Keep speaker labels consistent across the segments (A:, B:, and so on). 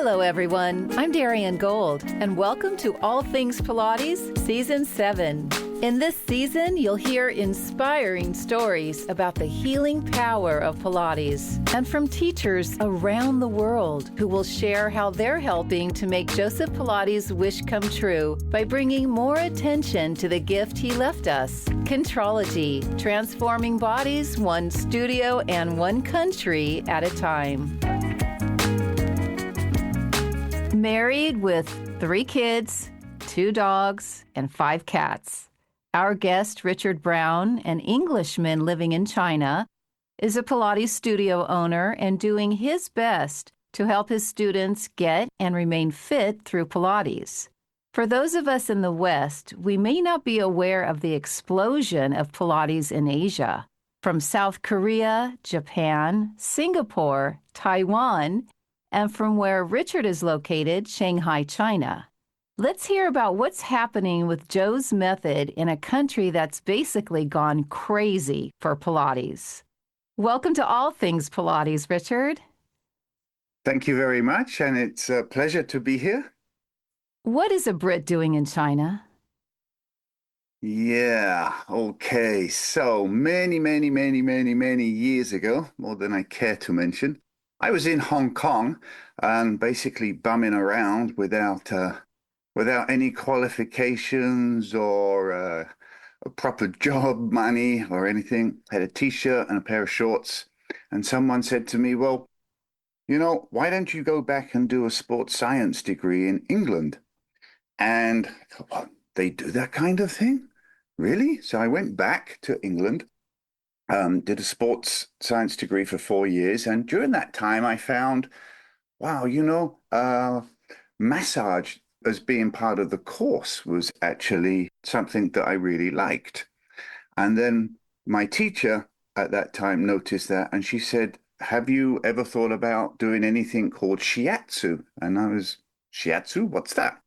A: Hello, everyone. I'm Darien Gold, and welcome to All Things Pilates Season 7. In this season, you'll hear inspiring stories about the healing power of Pilates and from teachers around the world who will share how they're helping to make Joseph Pilates' wish come true by bringing more attention to the gift he left us, Contrology, transforming bodies one studio and one country at a time. Married with 3 kids, 2 dogs, and 5 cats. Our guest, Richard Brown, an Englishman living in China, is a Pilates studio owner and doing his best to help his students get and remain fit through Pilates. For those of us in the West, we may not be aware of the explosion of Pilates in Asia. From South Korea, Japan, Singapore, Taiwan, and from where Richard is located, Shanghai, China. Let's hear about what's happening with Joe's method in a country that's basically gone crazy for Pilates. Welcome to All Things Pilates, Richard.
B: Thank you very much, and it's a pleasure to be here.
A: What is a Brit doing in China?
B: Yeah, okay. So many years ago, more than I care to mention, I was in Hong Kong and basically bumming around without any qualifications or a proper job, money or anything. Had a t-shirt and a pair of shorts. And someone said to me, well, why don't you go back and do a sports science degree in England? And I thought, well, they do that kind of thing? Really? So I went back to England. Did a sports science degree for 4 years. And during that time, I found, wow, massage as being part of the course was actually something that I really liked. And then my teacher at that time noticed that, and she said, have you ever thought about doing anything called shiatsu? And I was, shiatsu? What's that?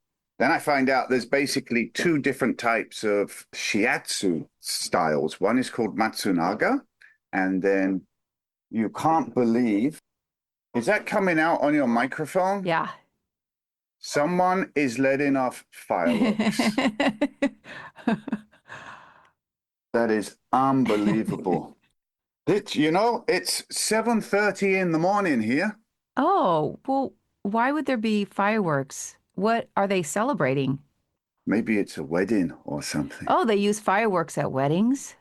B: Then I find out there's basically 2 different types of shiatsu styles. One is called Matsunaga, and then you can't believe, is that coming out on your microphone?
A: Yeah.
B: Someone is letting off fireworks. That is unbelievable. It's 7:30 in the morning here.
A: Oh, well, why would there be fireworks? What are they celebrating?
B: Maybe it's a wedding or something.
A: Oh, they use fireworks at weddings?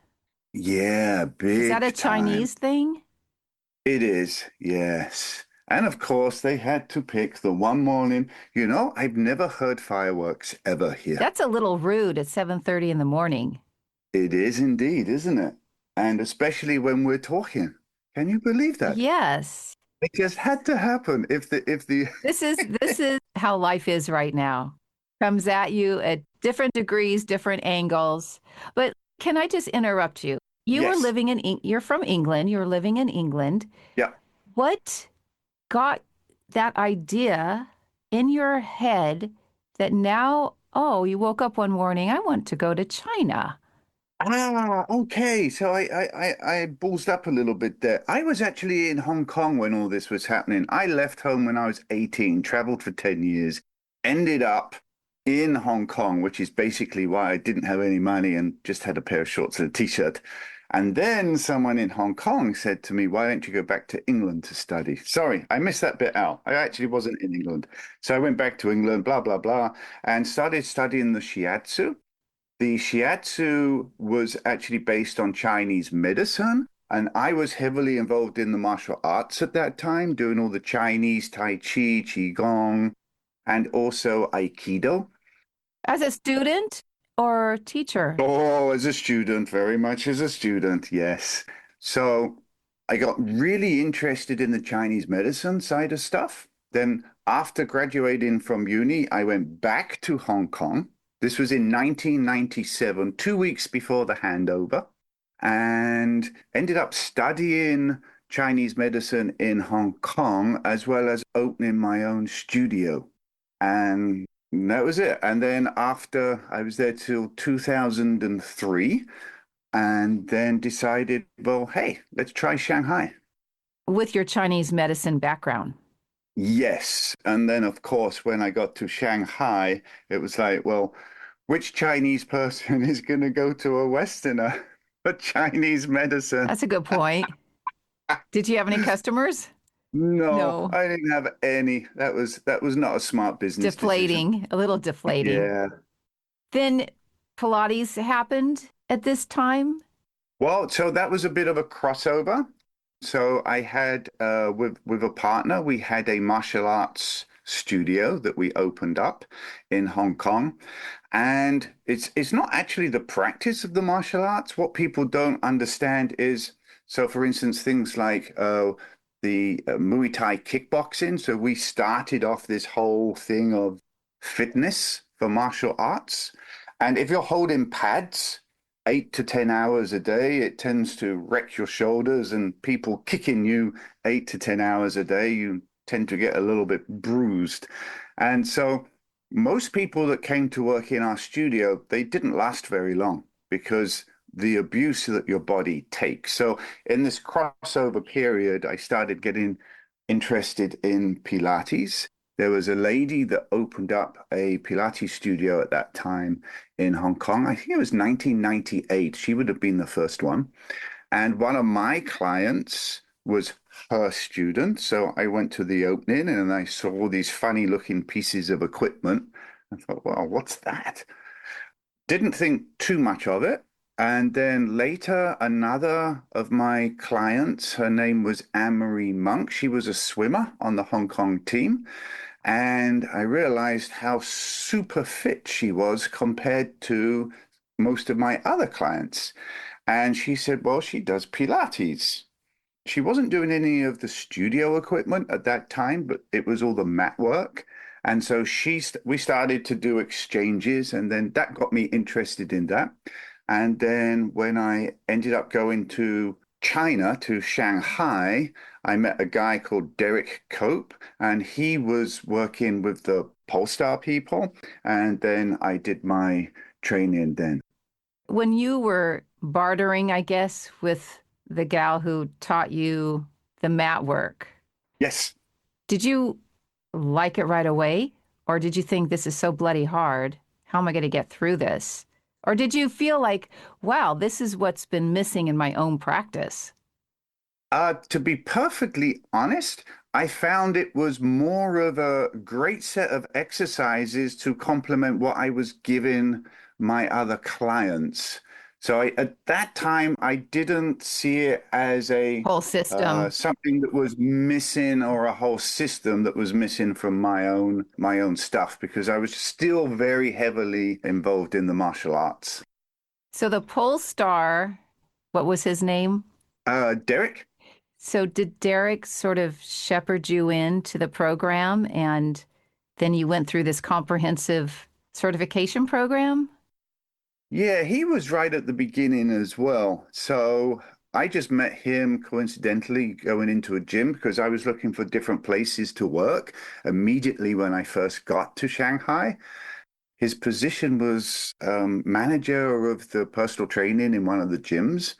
B: Yeah, big
A: Is that a
B: time.
A: Chinese thing?
B: It is, yes. And of course, they had to pick the one morning. I've never heard fireworks ever here.
A: That's a little rude at 7:30 in the morning.
B: It is indeed, isn't it? And especially when we're talking. Can you believe that?
A: Yes.
B: It just had to happen. If the
A: This is how life is right now. Comes at you at different degrees, different angles. But can I just interrupt you? You were
B: Yes.
A: living you're from England. You're living in England.
B: Yeah.
A: What got that idea in your head that now, you woke up one morning, I want to go to China?
B: Okay. So I ballsed up a little bit there. I was actually in Hong Kong when all this was happening. I left home when I was 18, traveled for 10 years, ended up in Hong Kong, which is basically why I didn't have any money and just had a pair of shorts and a t-shirt. And then someone in Hong Kong said to me, why don't you go back to England to study? Sorry, I missed that bit out. I actually wasn't in England. So I went back to England, blah, blah, blah, and started studying the shiatsu. The shiatsu was actually based on Chinese medicine, and I was heavily involved in the martial arts at that time, doing all the Chinese Tai Chi, Qigong, and also Aikido.
A: As a student or teacher?
B: Oh, as a student, very much as a student, yes. So I got really interested in the Chinese medicine side of stuff. Then after graduating from uni, I went back to Hong Kong. This was in 1997, 2 weeks before the handover, and ended up studying Chinese medicine in Hong Kong, as well as opening my own studio. And that was it. And then after, I was there till 2003, and then decided, well, hey, let's try Shanghai.
A: With your Chinese medicine background?
B: Yes. And then, of course, when I got to Shanghai, it was like, well, which Chinese person is going to go to a Westerner for Chinese medicine?
A: That's a good point. Did you have any customers?
B: No,
A: No.
B: I didn't have any. That was not a smart business decision.
A: Deflating, a little deflating.
B: Yeah.
A: Then Pilates happened at this time.
B: Well, so that was a bit of a crossover. So I had with a partner, we had a martial arts studio that we opened up in Hong Kong. And it's not actually the practice of the martial arts. What people don't understand is, so for instance, things like the Muay Thai kickboxing. So we started off this whole thing of fitness for martial arts. And if you're holding pads 8 to 10 hours a day, it tends to wreck your shoulders, and people kicking you 8 to 10 hours a day, you tend to get a little bit bruised. And so most people that came to work in our studio, they didn't last very long because the abuse that your body takes. So in this crossover period, I started getting interested in Pilates. There was a lady that opened up a Pilates studio at that time in Hong Kong. I think it was 1998. She would have been the first one. And one of my clients was her student. So I went to the opening and I saw all these funny looking pieces of equipment. I thought, well, what's that? Didn't think too much of it. And then later, another of my clients, her name was Anne-Marie Monk. She was a swimmer on the Hong Kong team. And I realized how super fit she was compared to most of my other clients. And she said, well, she does Pilates. She wasn't doing any of the studio equipment at that time, but it was all the mat work. And so we started to do exchanges, and then that got me interested in that. And then when I ended up going to China, to Shanghai, I met a guy called Derek Cope, and he was working with the Polestar people. And then I did my training then.
A: When you were bartering, I guess, with the gal who taught you the mat work,
B: Yes.
A: did you like it right away? Or did you think this is so bloody hard? How am I going to get through this? Or did you feel like, wow, this is what's been missing in my own practice?
B: To be perfectly honest, I found it was more of a great set of exercises to complement what I was giving my other clients. So at that time, I didn't see it as a
A: Whole system.
B: something that was missing or a whole system that was missing from my own stuff because I was still very heavily involved in the martial arts.
A: So the pole star, what was his name?
B: Derek?
A: So did Derek sort of shepherd you into the program and then you went through this comprehensive certification program?
B: Yeah, he was right at the beginning as well. So I just met him coincidentally going into a gym because I was looking for different places to work immediately when I first got to Shanghai. His position was manager of the personal training in one of the gyms.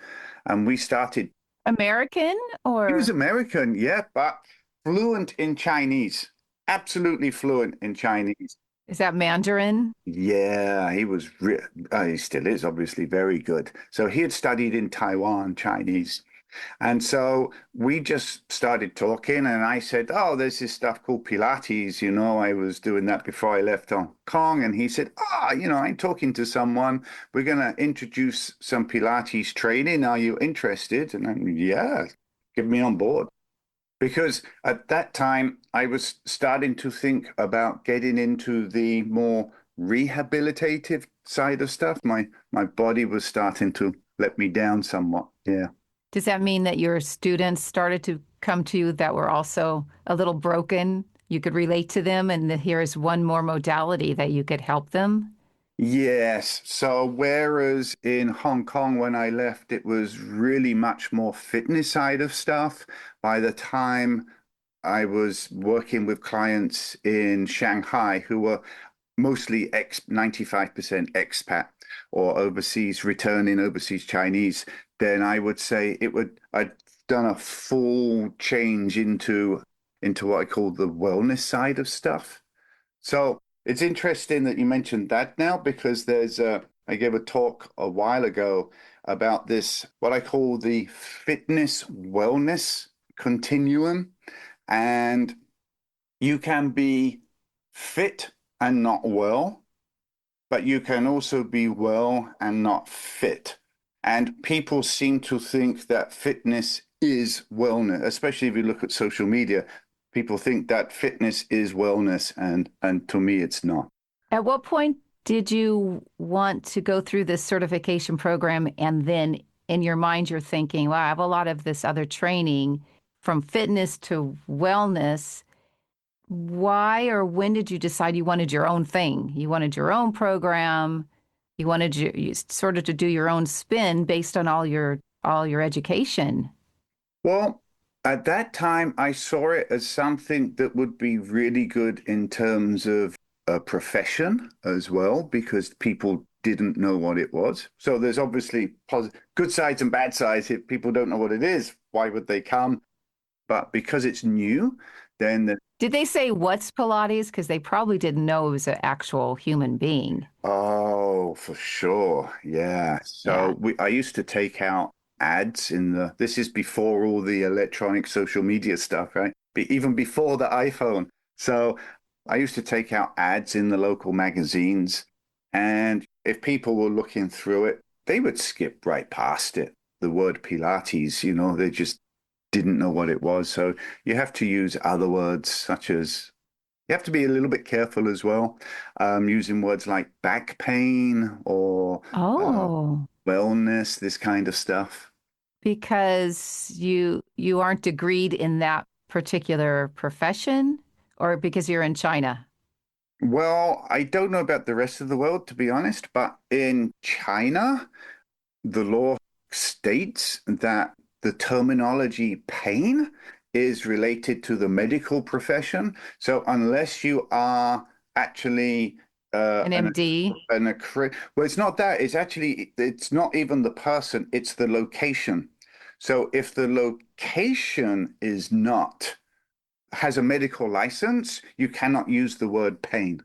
B: And we started,
A: American
B: he was
A: or
B: American, yeah, but fluent in Chinese, absolutely fluent in Chinese.
A: is that Mandarin?
B: Yeah, he still is obviously very good. So he had studied in Taiwan, Chinese. And so we just started talking, and I said, oh, there's this stuff called Pilates. I was doing that before I left Hong Kong. And he said, I'm talking to someone. We're going to introduce some Pilates training. Are you interested? And I'm, yeah, get me on board. Because at that time, I was starting to think about getting into the more rehabilitative side of stuff. My body was starting to let me down somewhat. Yeah.
A: Does that mean that your students started to come to you that were also a little broken? You could relate to them, and that here's one more modality that you could help them?
B: Yes. So whereas in Hong Kong when I left, it was really much more fitness side of stuff. By the time I was working with clients in Shanghai who were mostly 95% expat or returning overseas Chinese, then I would say I'd done a full change into into what I call the wellness side of stuff. So it's interesting that you mentioned that now because I gave a talk a while ago about this, what I call the fitness wellness continuum. And you can be fit and not well, but you can also be well and not fit. And people seem to think that fitness is wellness, especially if you look at social media. People think that fitness is wellness, and to me, it's not.
A: At what point did you want to go through this certification program and then in your mind you're thinking, wow, I have a lot of this other training from fitness to wellness. Why or when did you decide you wanted your own thing? You wanted your own program. You wanted you sort of to do your own spin based on all your education.
B: Well, at that time, I saw it as something that would be really good in terms of a profession as well, because people didn't know what it was. So there's obviously good sides and bad sides. If people don't know what it is, why would they come? But because it's new, then
A: Did they say what's Pilates? Because they probably didn't know it was an actual human being.
B: oh, for sure. Yeah.
A: Yeah.
B: I used to take out ads this is before all the electronic social media stuff, right? Even before the iPhone. So I used to take out ads in the local magazines. And if people were looking through it, they would skip right past it. The word Pilates, they just didn't know what it was. So you have to use other words such as you have to be a little bit careful as well, using words like back pain or uh,
A: Oh,
B: wellness, this kind of stuff.
A: because you aren't degreed in that particular profession or because you're in China?
B: Well, I don't know about the rest of the world, to be honest, but in China, the law states that the terminology pain is related to the medical profession. So unless you are actually
A: An MD?
B: well, it's not that. It's not even the person, it's the location. So if the location has a medical license, you cannot use the word pain.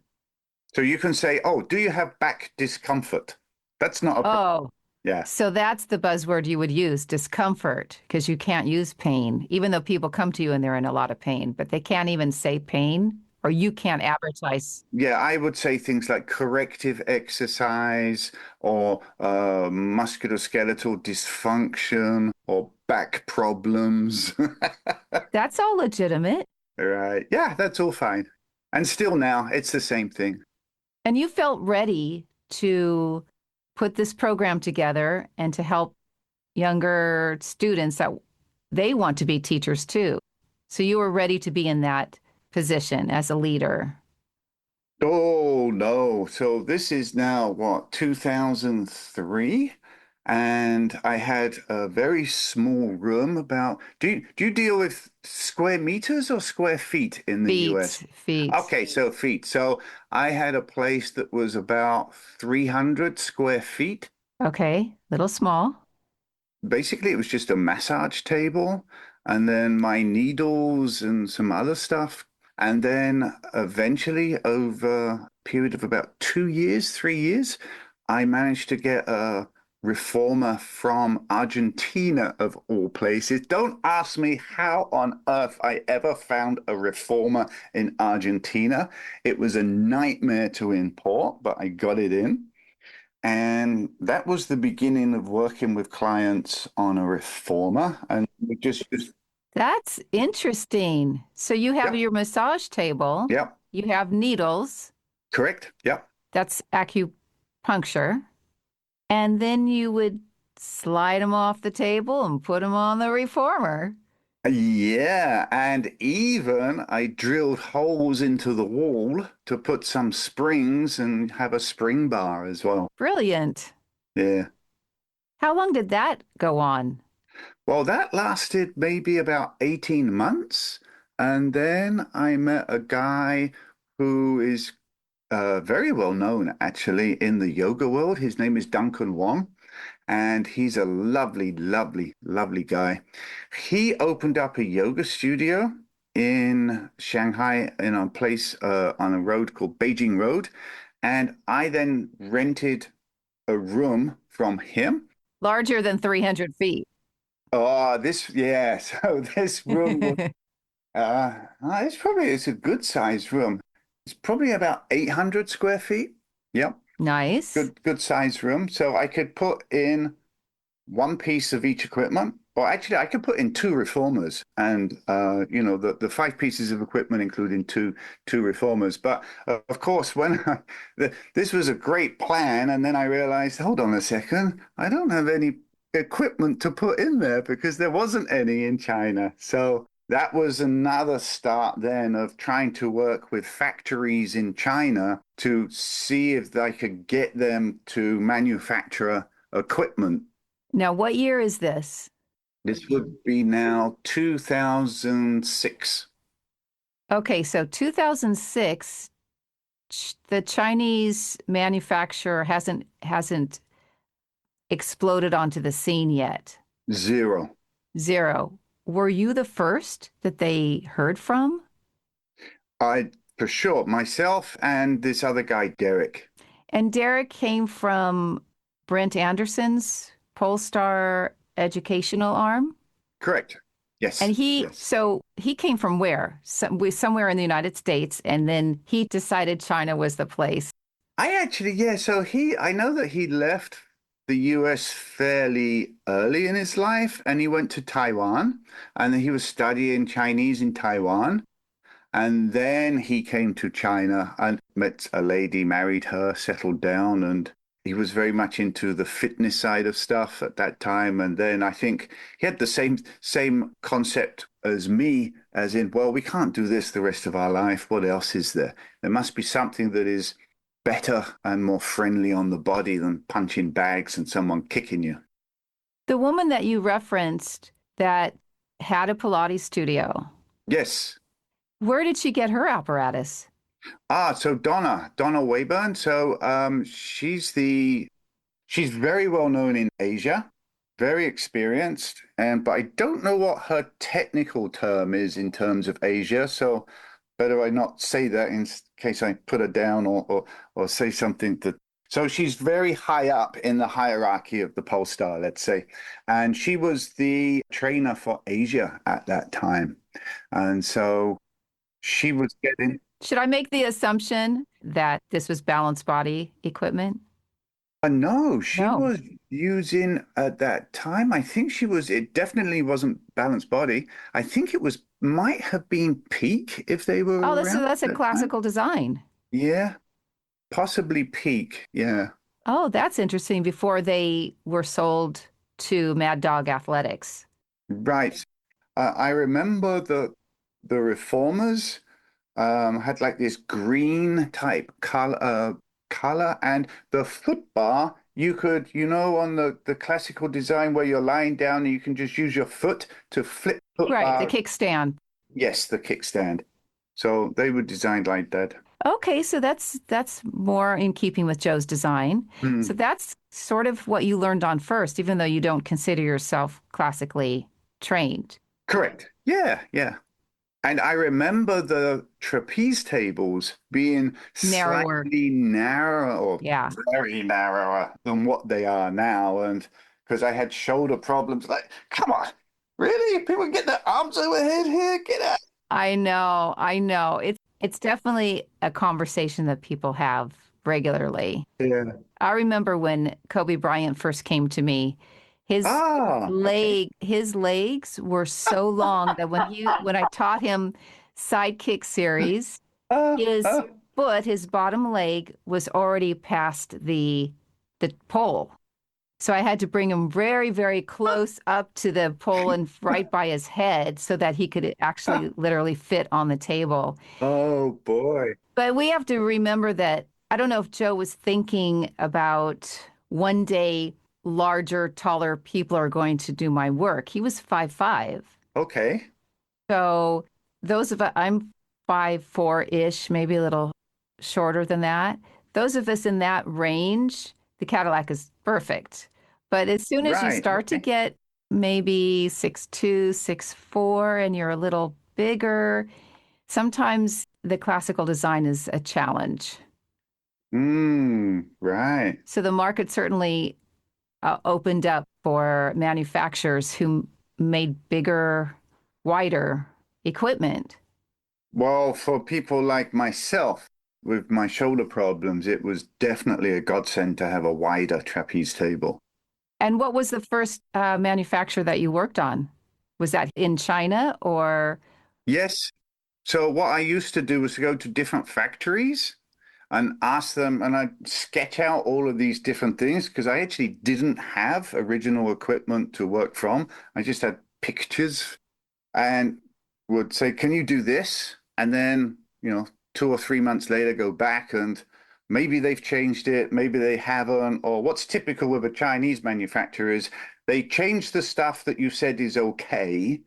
B: So you can say, "Oh, do you have back discomfort?" That's not a problem.
A: Oh,
B: Yeah.
A: so that's the buzzword you would use, discomfort, because you can't use pain, even though people come to you and they're in a lot of pain, but they can't even say pain, or you can't advertise.
B: Yeah, I would say things like corrective exercise or musculoskeletal dysfunction or back problems.
A: That's all legitimate.
B: Right. Yeah, that's all fine. And still now, it's the same thing.
A: And you felt ready to put this program together and to help younger students that they want to be teachers too. So you were ready to be in that position as a leader.
B: Oh, no. So this is now what, 2003? And I had a very small room about, do you deal with square meters or square feet in the US?
A: Feet.
B: Okay, so feet. So I had a place that was about 300 square feet.
A: Okay, little small.
B: Basically, it was just a massage table and then my needles and some other stuff. And then eventually, over a period of about 2 years, 3 years, I managed to get a reformer from Argentina, of all places. Don't ask me how on earth I ever found a reformer in Argentina. It was a nightmare to import, but I got it in. And that was the beginning of working with clients on a reformer. And we just
A: That's interesting. So you have
B: yep,
A: your massage table,
B: yep,
A: you have needles,
B: correct, yep.
A: that's acupuncture, and then you would slide them off the table and put them on the reformer.
B: Yeah, and even I drilled holes into the wall to put some springs and have a spring bar as well.
A: Brilliant.
B: Yeah.
A: How long did that go on?
B: Well, that lasted maybe about 18 months. And then I met a guy who is very well known actually in the yoga world. His name is Duncan Wong, and he's a lovely, lovely, lovely guy. He opened up a yoga studio in Shanghai in a place on a road called Beijing Road. And I then rented a room from him.
A: Larger than 300 feet.
B: Oh, this, yeah. So this room was, it's a good sized room. It's probably about 800 square feet. Yep.
A: Nice.
B: Good sized room. So I could put in one piece of each equipment. Or actually, I could put in two reformers, and the five pieces of equipment, including two reformers. But of course, this was a great plan, and then I realized, hold on a second, I don't have any equipment to put in there because there wasn't any in China. So that was another start then of trying to work with factories in China to see if I could get them to manufacture equipment.
A: Now, what year is this?
B: This would be now 2006.
A: Okay, so 2006, the Chinese manufacturer hasn't exploded onto the scene yet.
B: Zero.
A: Zero. Were you the first that they heard from?
B: For sure, myself and this other guy, Derek.
A: And Derek came from Brent Anderson's Polestar educational arm.
B: Correct.
A: And
B: Yes. Yes.
A: so he came from where? Somewhere in the United States. And then he decided China was the place.
B: Yeah, so I know that he left the US fairly early in his life and he went to Taiwan and then he was studying Chinese in Taiwan. And then he came to China and met a lady, married her, settled down, and he was very much into the fitness side of stuff at that time. And then I think he had the same concept as me, as in, well, we can't do this the rest of our life. What else is there? There must be something that is better and more friendly on the body than punching bags and someone kicking you.
A: The woman that you referenced that had a Pilates studio,
B: Yes.
A: where did she get her apparatus?
B: So Donna Wayburn. So she's very well known in Asia, very experienced, and but I don't know what her technical term is in terms of Asia. So better I not say that in case I put her down or say something that. So she's very high up in the hierarchy of the pole star, let's say, and she was the trainer for Asia at that time, and so she was getting.
A: Should I make the assumption that this was balance body equipment?
B: No, she
A: No.
B: was using at that time. It definitely wasn't Balanced Body. I think might have been Peak if they were
A: Oh,
B: around
A: that's a
B: at that time.
A: classical design.
B: Yeah, possibly Peak. Yeah,
A: Oh, that's interesting. Before they were sold to Mad Dog Athletics.
B: right. I remember the Reformers had like this green type color, and the foot bar you could, on the classical design where you're lying down and you can just use your foot to flip foot
A: Right, the
B: bar.
A: kickstand.
B: Yes, the kickstand. So they were designed like that.
A: Okay, so that's more in keeping with Joe's design. So
B: Hmm.
A: that's sort of what you learned on first, even though you don't consider yourself classically trained.
B: Correct. Yeah, yeah. And I remember the trapeze tables being
A: Narrower.
B: slightly narrower or
A: Yeah.
B: very narrower than what they are now. And because I had shoulder problems, like, come on, really? People get their arms overhead here? Get out.
A: I know, I know. It's definitely a conversation that people have regularly.
B: Yeah.
A: I remember when Kobe Bryant first came to me, his
B: Okay.
A: his legs were so long that when I taught him sidekick series,
B: Uh,
A: his
B: uh,
A: his bottom leg was already past the pole. So I had to bring him very, very close up to the pole and right by his head so that he could actually literally fit on the table.
B: oh boy.
A: But we have to remember that I don't know if Joe was thinking about one day larger, taller people are going to do my work. He was 5'5".
B: Okay.
A: So those of us, I'm 5'4" ish, maybe a little shorter than that. Those of us in that range, the Cadillac is perfect. But as soon as you
B: Right.
A: start to
B: Okay.
A: get maybe 6'2", 6'4", and you're a little bigger. Sometimes the classical design is a challenge.
B: Right.
A: So the market certainly opened up for manufacturers who made bigger, wider equipment.
B: Well, for people like myself with my shoulder problems, it was definitely a godsend to have a wider trapeze table.
A: And what was the first manufacturer that you worked on? Was that in China or?
B: Yes. So what I used to do was to go to different factories and ask them, and I'd sketch out all of these different things because I actually didn't have original equipment to work from. I just had pictures and would say, "Can you do this?" And then, 2 or 3 months later, go back and maybe they've changed it, maybe they haven't. Or what's typical with a Chinese manufacturer is they change the stuff that you said is okay,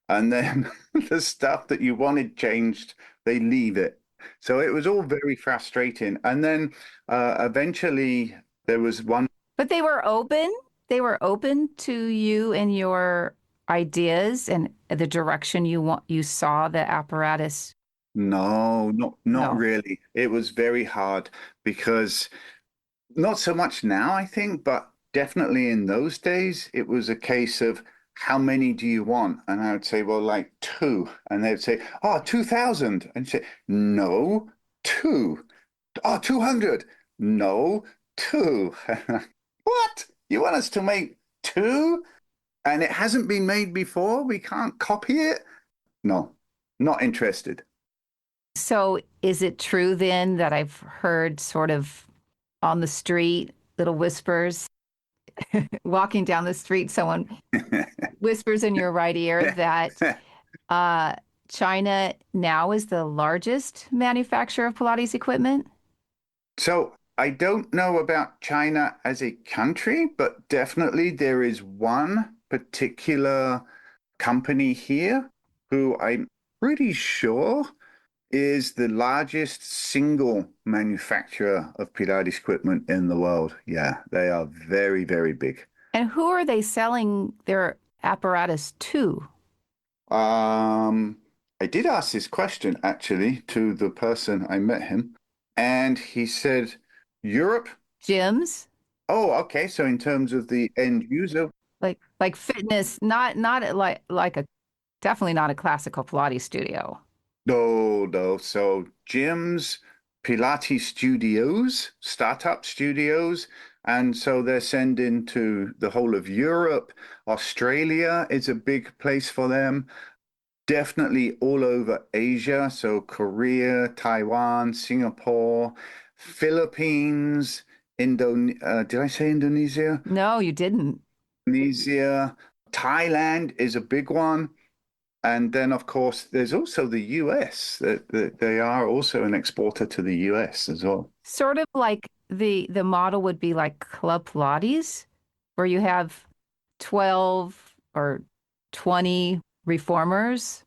B: and then the stuff that you wanted changed, they leave it. So it was all very frustrating. And then eventually there was one.
A: But they were open. They were open to you and your ideas and the direction you saw the apparatus.
B: No, not
A: No.
B: really. It was very hard because not so much now, I think, but definitely in those days, it was a case of how many do you want? And I would say, well, like two. And they'd say, oh, 2,000. And say, no, two. Oh, 200. No, two. What? You want us to make two? And it hasn't been made before? We can't copy it? No, not interested.
A: So is it true then that I've heard sort of on the street, little whispers, walking down the street, someone whispers in your right ear that uh, China now is the largest manufacturer of Pilates equipment?
B: So I don't know about China as a country, but definitely there is one particular company here who I'm pretty sure is the largest single manufacturer of Pilates equipment in the world. Yeah, they are very, very big.
A: And who are they selling their apparatus to?
B: Um, I did ask this question actually to the person I met him, and he said Europe.
A: Gyms?
B: Oh, okay. So in terms of the end user,
A: Like fitness, not like a definitely not a classical Pilates studio.
B: no, no. So gyms, Pilates studios, startup studios, and so they're sending to the whole of Europe. Australia is a big place for them. Definitely all over Asia. So Korea, Taiwan, Singapore, Philippines, did I say Indonesia?
A: No, you didn't.
B: Indonesia, Thailand is a big one. And then, of course, there's also the US. That they are also an exporter to the US as well.
A: Sort of like the model would be like Club Pilates, where you have 12 or 20 reformers.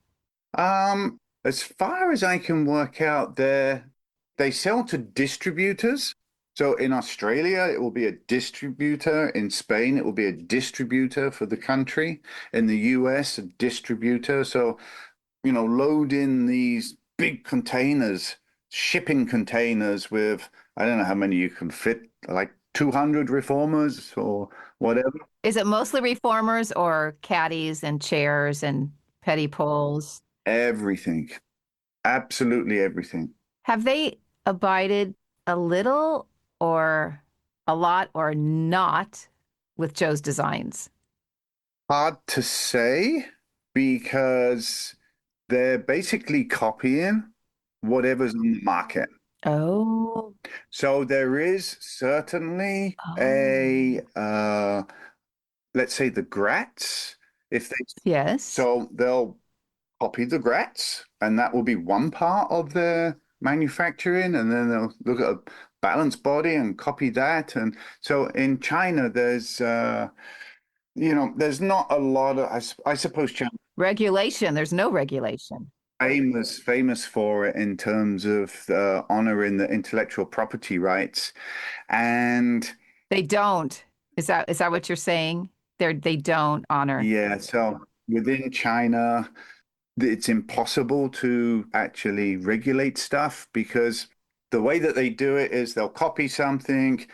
B: As far as I can work out, they sell to distributors. So in Australia, it will be a distributor. In Spain, it will be a distributor for the country. In the US, a distributor. So, load in these big containers, shipping containers with, I don't know how many you can fit, like 200 reformers or whatever.
A: Is it mostly reformers or caddies and chairs and petty poles?
B: Everything, absolutely everything.
A: Have they abided a little or a lot or not with Joe's designs?
B: Hard to say because they're basically copying whatever's on the market.
A: Oh,
B: So there is certainly
A: oh,
B: let's say the Gratz, if they,
A: yes.
B: so they'll copy the Gratz, and that will be one part of their manufacturing, and then they'll look at a balanced body and copy that. And so in China, there's not a lot of, I suppose China
A: Regulation. There's no regulation.
B: famous for it in terms of honoring the intellectual property rights. And
A: They don't. Is that what you're saying? They don't honor.
B: yeah, so within China, it's impossible to actually regulate stuff because the way that they do it is they'll copy something.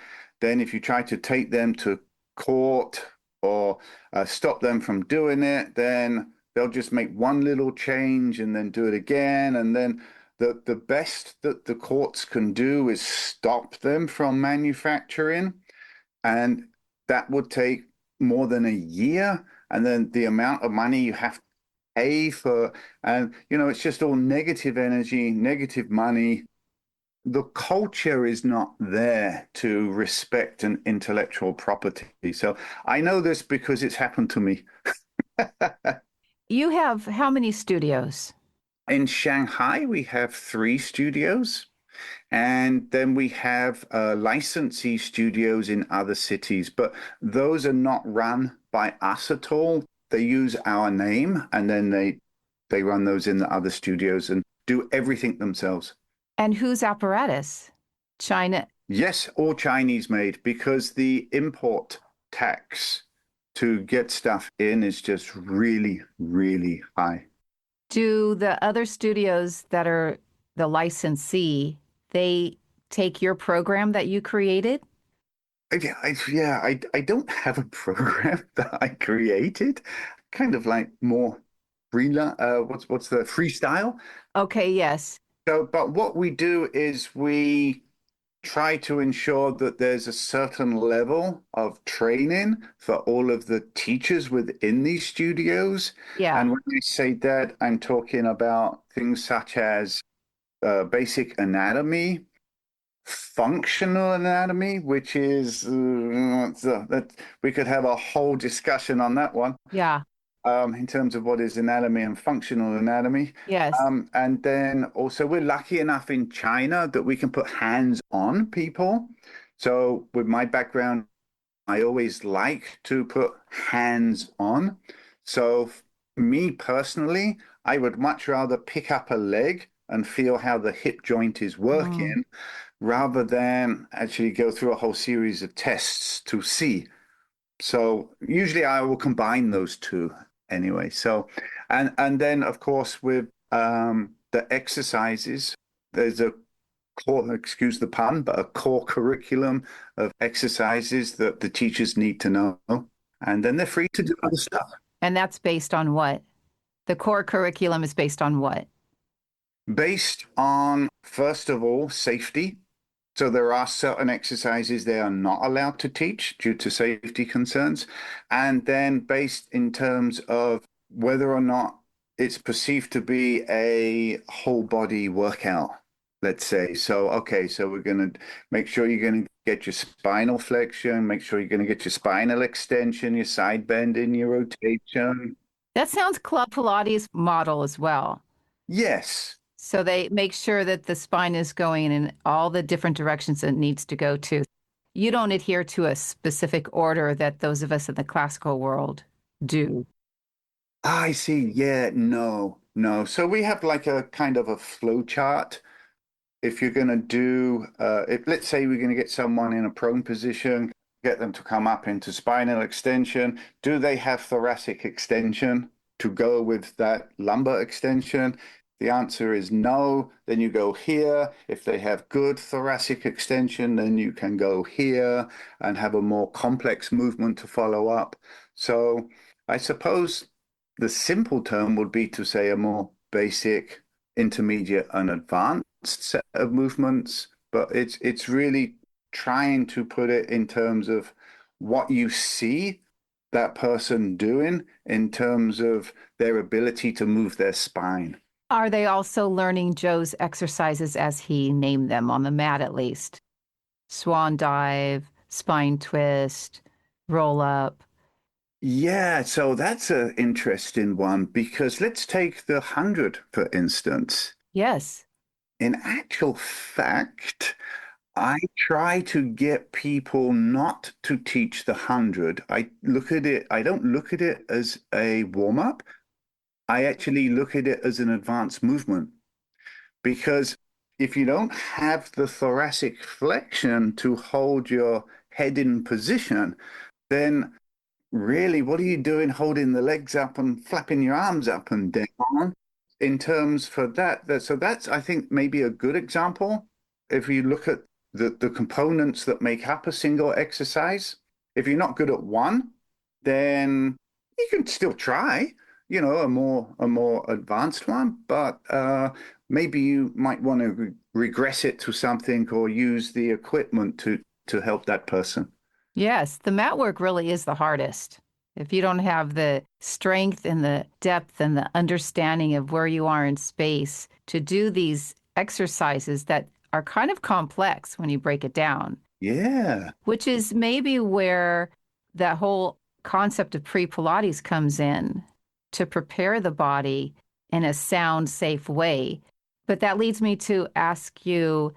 B: Then, if you try to take them to court or stop them from doing it, then they'll just make one little change and then do it again. And then the best that the courts can do is stop them from manufacturing. And that would take more than a year. And then the amount of money you have to pay for, and it's just all negative energy, negative money. The culture is not there to respect an intellectual property. So I know this because it's happened to me.
A: You have how many studios?
B: In Shanghai, we have three studios. And then we have licensee studios in other cities, but those are not run by us at all. They use our name and then they run those in the other studios and do everything themselves.
A: And whose apparatus? China.
B: Yes, all Chinese made because the import tax to get stuff in is just really, really high.
A: Do the other studios that are the licensee, they take your program that you created?
B: I don't have a program that I created. Kind of like more freelance. What's the freestyle?
A: Okay, yes.
B: So, but what we do is we try to ensure that there's a certain level of training for all of the teachers within these studios.
A: Yeah.
B: And when I say that, I'm talking about things such as basic anatomy, functional anatomy, which is that we could have a whole discussion on that one
A: Yeah.
B: in terms of what is anatomy and functional anatomy.
A: Yes.
B: And then also we're lucky enough in China that we can put hands on people. So with my background, I always like to put hands on. So me personally, I would much rather pick up a leg and feel how the hip joint is
A: Mm.
B: working rather than actually go through a whole series of tests to see. So usually I will combine those two anyway. So and then of course with the exercises, there's a core, excuse the pun, but a core curriculum of exercises that the teachers need to know. And then they're free to do other stuff.
A: And that's based on what? The core curriculum is based on what?
B: Based on, first of all, safety. So there are certain exercises they are not allowed to teach due to safety concerns. And then based in terms of whether or not it's perceived to be a whole body workout, let's say. So, okay, so we're going to make sure you're going to get your spinal flexion, make sure you're going to get your spinal extension, your side bending, your rotation.
A: That sounds Club Pilates model as well.
B: Yes.
A: So they make sure that the spine is going in all the different directions it needs to go to. You don't adhere to a specific order that those of us in the classical world do.
B: I see. Yeah, no, no. So we have like a kind of a flow chart. If you're going to do, if let's say we're going to get someone in a prone position, get them to come up into spinal extension, do they have thoracic extension to go with that lumbar extension? The answer is no. Then you go here. If they have good thoracic extension, then you can go here and have a more complex movement to follow up. So I suppose the simple term would be to say a more basic, intermediate, and advanced set of movements, but it's really trying to put it in terms of what you see that person doing in terms of their ability to move their spine.
A: Are they also learning Joe's exercises as he named them on the mat at least? Swan dive, spine twist, roll up.
B: Yeah, so that's an interesting one because let's take the 100, for instance.
A: Yes.
B: In actual fact, I try to get people not to teach the 100. I don't look at it as a warm-up. I actually look at it as an advanced movement because if you don't have the thoracic flexion to hold your head in position, then really, what are you doing holding the legs up and flapping your arms up and down? in terms for so that's, I think, maybe a good example. If you look at the components that make up a single exercise, if you're not good at one, then you can still try, a more advanced one, but maybe you might want to regress it to something or use the equipment to help that person.
A: Yes, the mat work really is the hardest. If you don't have the strength and the depth and the understanding of where you are in space to do these exercises that are kind of complex when you break it down,
B: Yeah.
A: which is maybe where that whole concept of pre-Pilates comes in to prepare the body in a sound, safe way. But that leads me to ask you,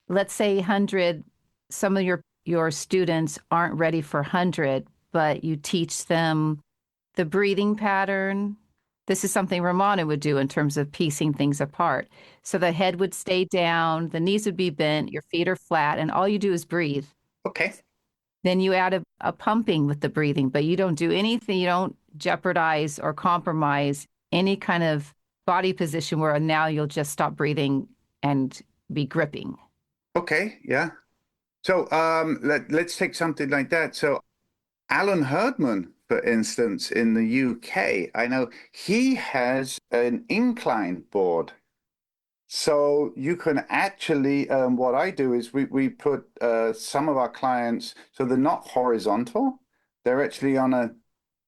A: let's say 100, some of your students aren't ready for 100, but you teach them the breathing pattern. This is something Ramana would do in terms of piecing things apart. So the head would stay down, the knees would be bent, your feet are flat, and all you do is breathe.
B: Okay.
A: Then you add a pumping with the breathing, but you don't do anything, you don't jeopardize or compromise any kind of body position where now you'll just stop breathing and be gripping.
B: Okay. Yeah. So let's take something like that. So Alan Herdman, for instance, in the UK, I know he has an incline board. So you can actually, what I do is we put some of our clients, so they're not horizontal, they're actually on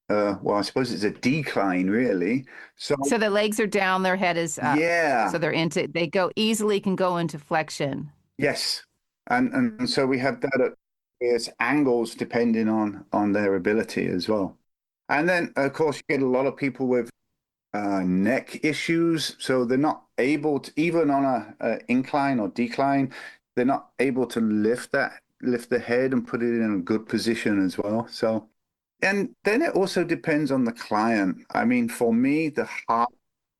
B: well, I suppose it's a decline, really. So
A: So the legs are down, their head is up. So
B: yeah,
A: they go easily can go into flexion.
B: yes, and so we have that at various angles depending on their ability as well. And then, of course, you get a lot of people with neck issues, so they're not able to, even on a incline or decline, they're not able to lift the head and put it in a good position as well. So, and then it also depends on the client. I mean, for me, the heart,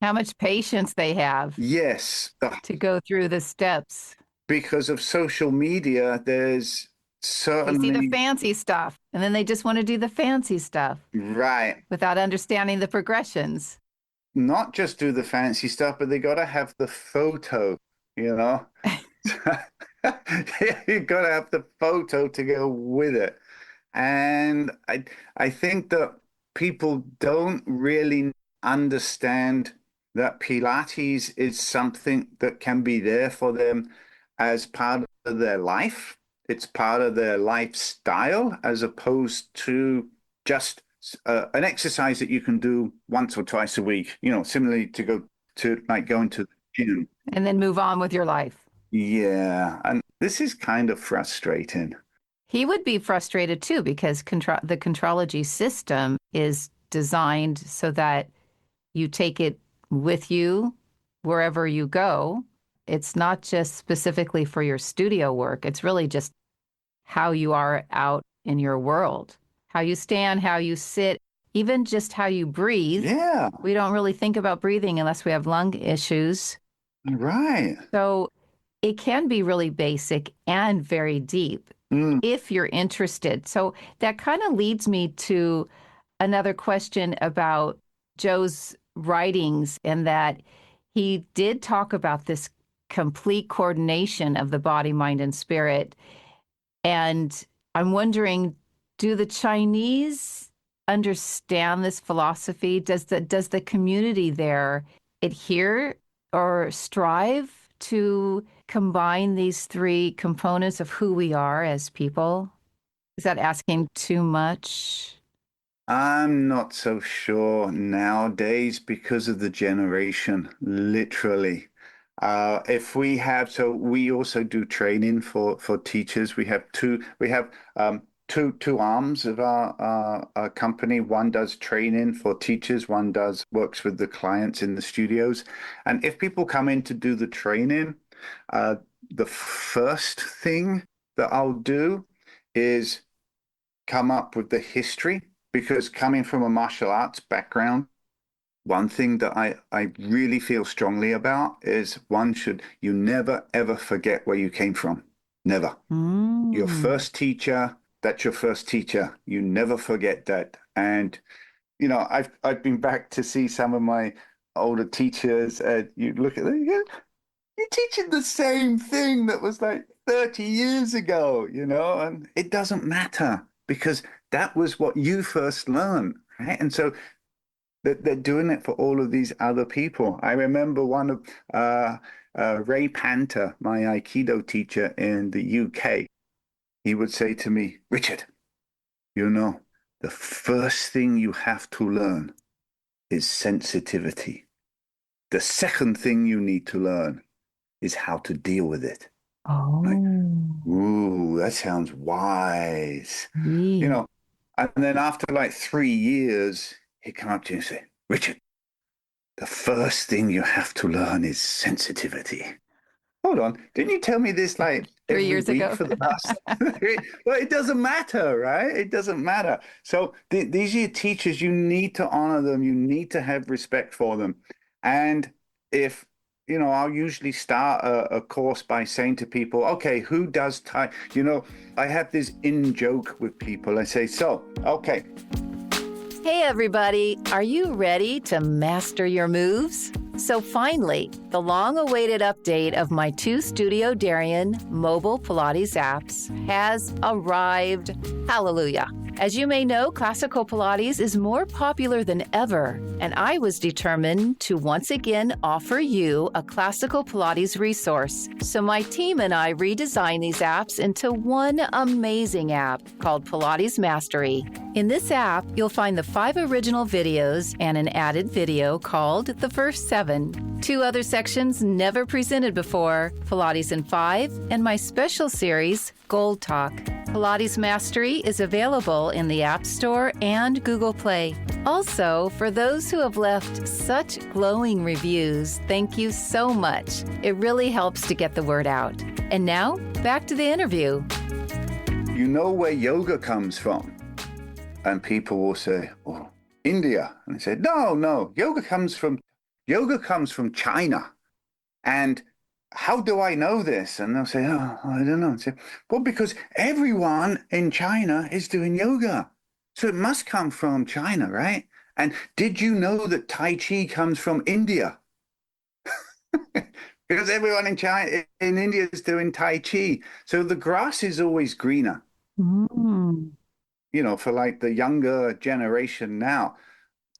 A: How much patience they have
B: yes,
A: to go through the steps.
B: because of social media, there's
A: They see the
B: certainly
A: fancy stuff and then they just want to do the fancy stuff
B: right.
A: without understanding the progressions.
B: Not just do the fancy stuff, but they got to have the photo, you know? You got to have the photo to go with it. And I think that people don't really understand that Pilates is something that can be there for them as part of their life. It's part of their lifestyle as opposed to just an exercise that you can do once or twice a week, similarly to go to like going to the gym.
A: And then move on with your life.
B: Yeah. And this is kind of frustrating.
A: He would be frustrated too because the contrology system is designed so that you take it with you wherever you go. It's not just specifically for your studio work, it's really just how you are out in your world, how you stand, how you sit, even just how you breathe.
B: Yeah.
A: We don't really think about breathing unless we have lung issues.
B: Right.
A: So it can be really basic and very deep
B: Mm.
A: if you're interested. So that kind of leads me to another question about Joe's writings, and that he did talk about this complete coordination of the body, mind, and spirit. And I'm wondering, do the Chinese understand this philosophy? Does the community there adhere or strive to combine these three components of who we are as people? Is that asking too much?
B: I'm not so sure nowadays because of the generation, literally. If we have, so we also do training for teachers. We have two arms of our company. One does training for teachers, one does works with the clients in the studios. And if people come in to do the training, uh, the first thing that I'll do is come up with the history because coming from a martial arts background, one thing that I really feel strongly about is you never ever forget where you came from. Never. Your
A: Mm.
B: first teacher, that's your first teacher. You never forget that. And I've been back to see some of my older teachers, and you look at them, you go, you're teaching the same thing that was like 30 years ago, and it doesn't matter because that was what you first learned, right? And so they're doing it for all of these other people. I remember one of Ray Panther, my Aikido teacher in the UK. He would say to me, Richard, you know, the first thing you have to learn is sensitivity. The second thing you need to learn is how to deal with it. Like,
A: Oh,
B: ooh, that sounds wise. You
A: yeah.
B: know, and then after like 3 years, he'd come up to you and say, Richard, the first thing you have to learn is sensitivity. Hold on, didn't you tell me this like
A: Three
B: every
A: years
B: week
A: ago.
B: for the last? Well, it doesn't matter, right? It doesn't matter. So these are your teachers. You need to honor them. You need to have respect for them. And if, I'll usually start a course by saying to people, okay, who does Tai? I have this in joke with people. I say, so, okay,
A: Hey, everybody. Are you ready to master your moves? So finally, the long-awaited update of my 2-Studio Darien mobile Pilates apps has arrived. Hallelujah. As you may know, classical Pilates is more popular than ever, and I was determined to once again offer you a classical Pilates resource. So my team and I redesigned these apps into one amazing app called Pilates Mastery. In this app, you'll find the 5 original videos and an added video called The First 7. 2 other sections never presented before, Pilates in 5, and my special series, Gold Talk. Pilates Mastery is available in the App Store and Google Play. Also, for those who have left such glowing reviews, thank you so much. It really helps to get the word out. And now, back to the interview.
B: you know where yoga comes from? And people will say, oh, India. And I say, no, yoga comes from China. And how do I know this? And they'll say, oh, I don't know. And say, well, because everyone in China is doing yoga. So it must come from China, right? And did you know that Tai Chi comes from India? Because everyone in India is doing Tai Chi. So the grass is always greener.
A: Mm.
B: For like the younger generation now,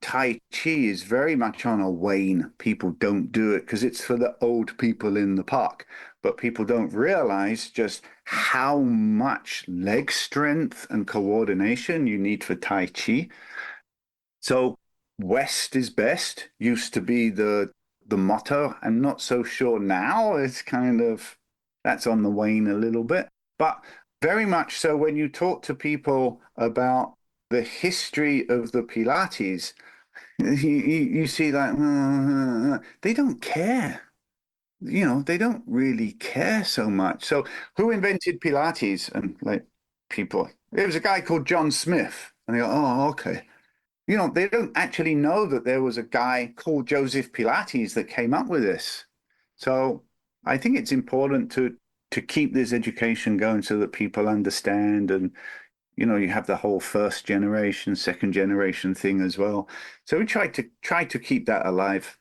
B: Tai Chi is very much on a wane. People don't do it because it's for the old people in the park. But people don't realize just how much leg strength and coordination you need for Tai Chi. So West is best used to be the motto. I'm not so sure now. It's kind of that's on the wane a little bit. But very much so when you talk to people about the history of the Pilates, you see like they don't care. They don't really care so much. So who invented Pilates? And like people, it was a guy called John Smith. And they go, oh, okay. They don't actually know that there was a guy called Joseph Pilates that came up with this. So I think it's important to keep this education going so that people understand and you have the whole first generation, second generation thing as well. So we try to keep that alive.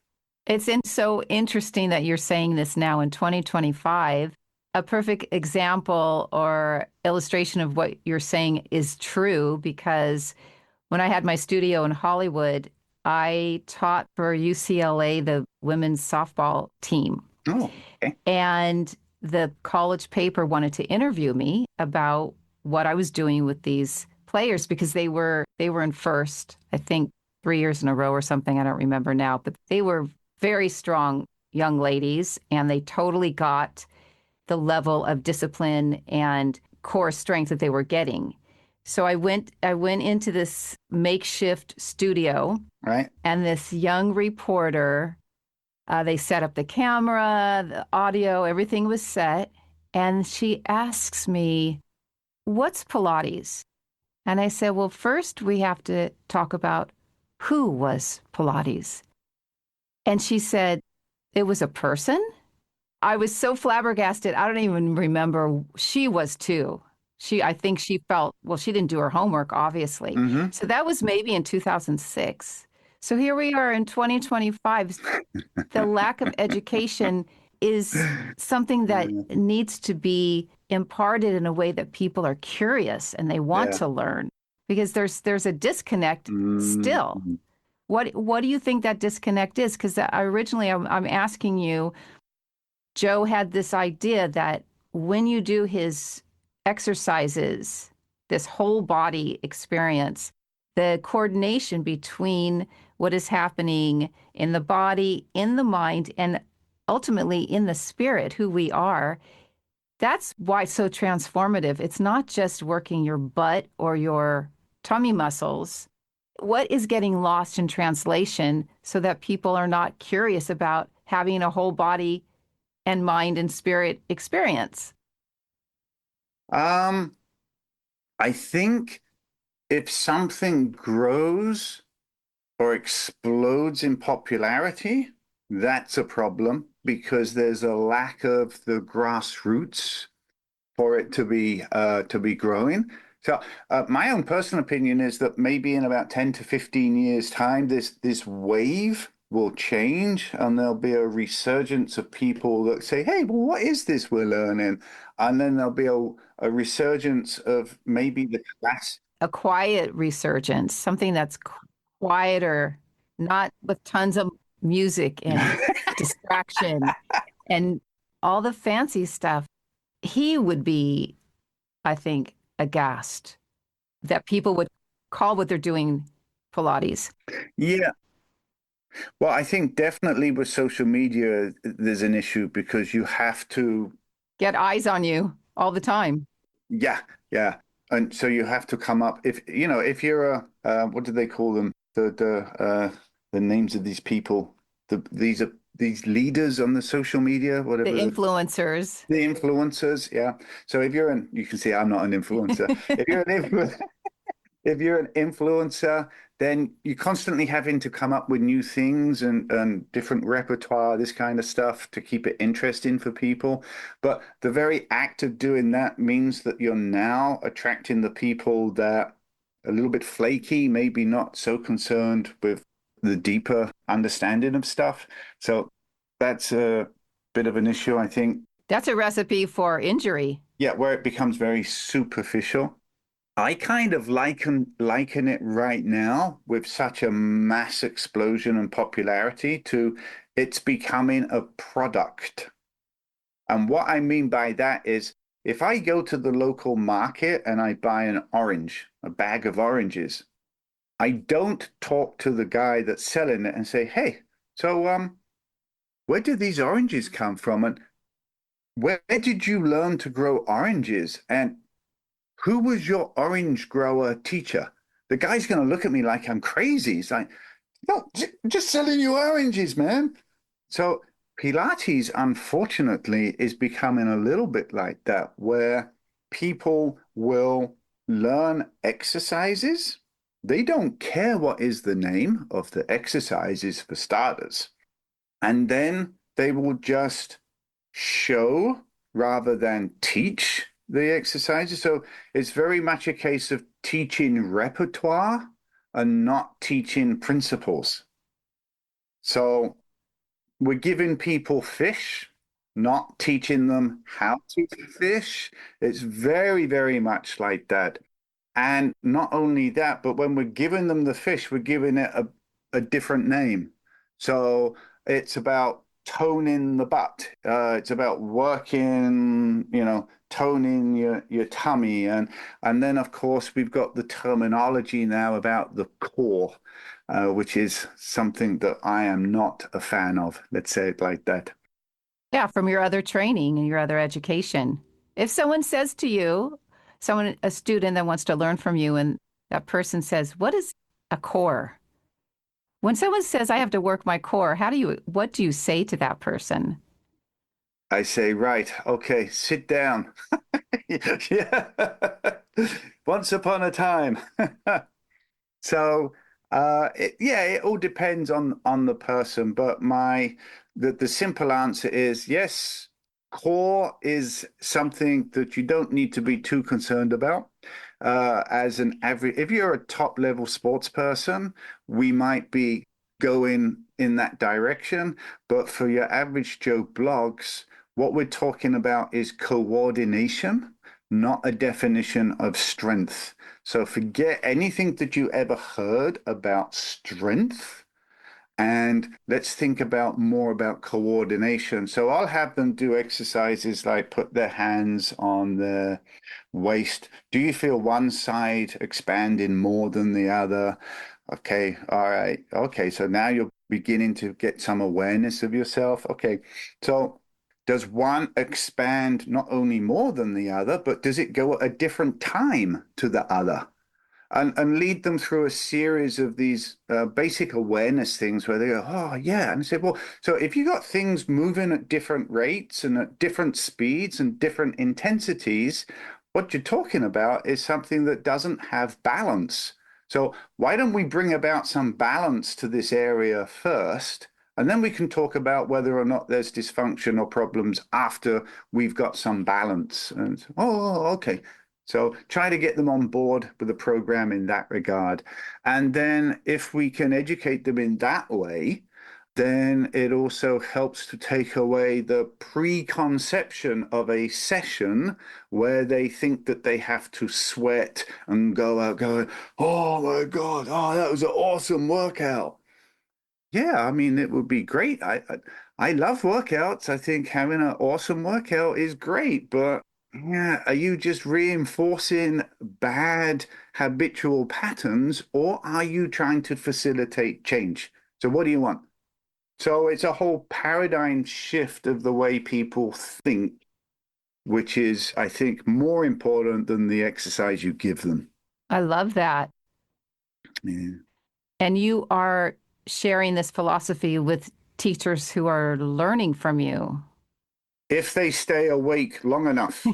A: So interesting that you're saying this now in 2025. A perfect example or illustration of what you're saying is true because when I had my studio in Hollywood, I taught for UCLA, the women's softball team.
B: Oh, okay.
A: And the college paper wanted to interview me about what I was doing with these players because they were in first, I think 3 years in a row or something. I don't remember now, but they were very strong young ladies and they totally got the level of discipline and core strength that they were getting. So I went into this makeshift studio,
B: Right.
A: and this young reporter, they set up the camera, the audio, everything was set. And she asks me, what's Pilates? And I said, well, first we have to talk about who was Pilates. And she said, it was a person? I was so flabbergasted. I don't even remember. She was too. I think she felt, well, she didn't do her homework, obviously.
B: Mm-hmm.
A: So that was maybe in 2006. So here we are in 2025. The lack of education is something that
B: Yeah.
A: needs to be imparted in a way that people are curious and they want
B: Yeah.
A: to learn because there's a disconnect still.
B: Mm.
A: What do you think that disconnect is? Because originally I'm asking you, Joe had this idea that when you do his exercises, this whole body experience, the coordination between what is happening in the body, in the mind, and ultimately in the spirit, who we are, that's why it's so transformative. It's not just working your butt or your tummy muscles. What is getting lost in translation so that people are not curious about having a whole body and mind and spirit experience?
B: Um, I think if something grows or explodes in popularity, that's a problem because there's a lack of the grassroots for it to be growing. So my own personal opinion is that maybe in about 10 to 15 years time, this wave will change and there'll be a resurgence of people that say, hey, well, what is this we're learning? And then there'll be a resurgence of maybe the class.
A: A quiet resurgence, something that's quieter, not with tons of music and distraction and all the fancy stuff. He would be, I think, aghast that people would call what they're doing Pilates.
B: Yeah, well, I think definitely with social media, there's an issue because you have to,
A: Get eyes on you all the time.
B: yeah, yeah. And so you have to come up if you know if you're a what do they call them? The names of these people. These leaders on the social media,
A: The
B: whatever
A: influencers.
B: the influencers, yeah. So if you're an, you can see I'm not an influencer. If you're an influencer, if you're an influencer, then you're constantly having to come up with new things and different repertoire, this kind of stuff to keep it interesting for people. But the very act of doing that means that you're now attracting the people that are a little bit flaky, maybe not so concerned with the deeper understanding of stuff. So that's a bit of an issue, I think.
A: That's a recipe for injury.
B: Yeah, where it becomes very superficial. I kind of liken it right now with such a mass explosion and popularity to it's becoming a product. And what I mean by that is if I go to the local market and I buy an orange, a bag of oranges, I don't talk to the guy that's selling it and say, "Hey, so where do these oranges come from? And where did you learn to grow oranges? And who was your orange grower teacher?" The guy's going to look at me like I'm crazy. He's like, no, just selling you oranges, man. So Pilates, unfortunately, is becoming a little bit like that, where people will learn exercises. They don't care what is the name of the exercises for starters. And then they will just show rather than teach the exercises. So it's very much a case of teaching repertoire and not teaching principles. So we're giving people fish, not teaching them how to fish. It's very, very much like that. And not only that, but when we're giving them the fish, we're giving it a different name. So it's about toning the butt. It's about working, toning your tummy. And then, of course, we've got the terminology now about the core, which is something that I am not a fan of. Let's say it like that.
A: Yeah, from your other training and your other education. If someone says to you, a student that wants to learn from you, and that person says, what is a core? When someone says, I have to work my core, what do you say to that person?
B: I say, right, okay, sit down. Yeah. Once upon a time. So, yeah, it all depends on the person, but the simple answer is yes, core is something that you don't need to be too concerned about. As an average, if you're a top level sports person, we might be going in that direction. But for your average Joe blogs, what we're talking about is coordination, not a definition of strength. So forget anything that you ever heard about strength. And let's think about more about coordination. So I'll have them do exercises like put their hands on their waist. Do you feel one side expanding more than the other? Okay, all right. Okay, so now you're beginning to get some awareness of yourself. Okay, so does one expand not only more than the other, but does it go at a different time to the other? And lead them through a series of these basic awareness things where they go, oh, yeah. And I said, well, so if you got things moving at different rates and at different speeds and different intensities, what you're talking about is something that doesn't have balance. So why don't we bring about some balance to this area first? And then we can talk about whether or not there's dysfunction or problems after we've got some balance. And, oh, okay. So try to get them on board with the program in that regard. And then if we can educate them in that way, then it also helps to take away the preconception of a session where they think that they have to sweat and go out going, oh my God, oh, that was an awesome workout. Yeah, I mean, it would be great. I love workouts. I think having an awesome workout is great, but yeah, are you just reinforcing bad habitual patterns, or are you trying to facilitate change? So what do you want? So it's a whole paradigm shift of the way people think, which is, I think, more important than the exercise you give them.
A: I love that.
B: Yeah.
A: And you are sharing this philosophy with teachers who are learning from you.
B: If they stay awake long enough,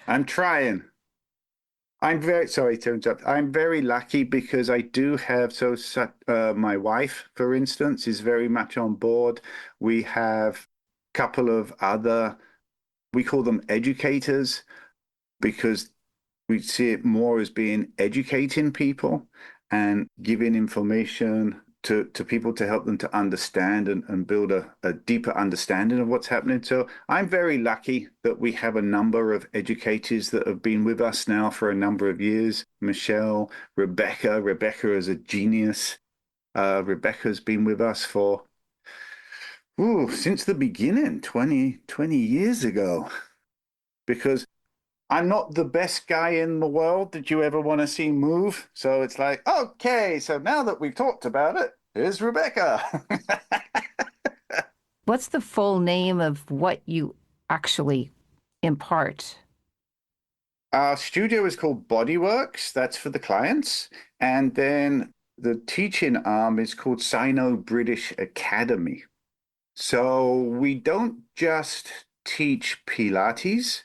B: I'm trying. I'm very sorry to interrupt. I'm very lucky because I do have my wife, for instance, is very much on board. We have a couple of other, we call them educators because we see it more as being educating people and giving information to people to help them to understand and build a deeper understanding of what's happening. So I'm very lucky that we have a number of educators that have been with us now for a number of years. Michelle, Rebecca. Rebecca is a genius. Rebecca's been with us for since the beginning, 20 years ago. Because I'm not the best guy in the world that you ever want to see move. So it's like, okay, so now that we've talked about it, here's Rebecca.
A: What's the full name of what you actually impart?
B: Our studio is called Bodyworks. That's for the clients. And then the teaching arm is called Sino-British Academy. So we don't just teach Pilates.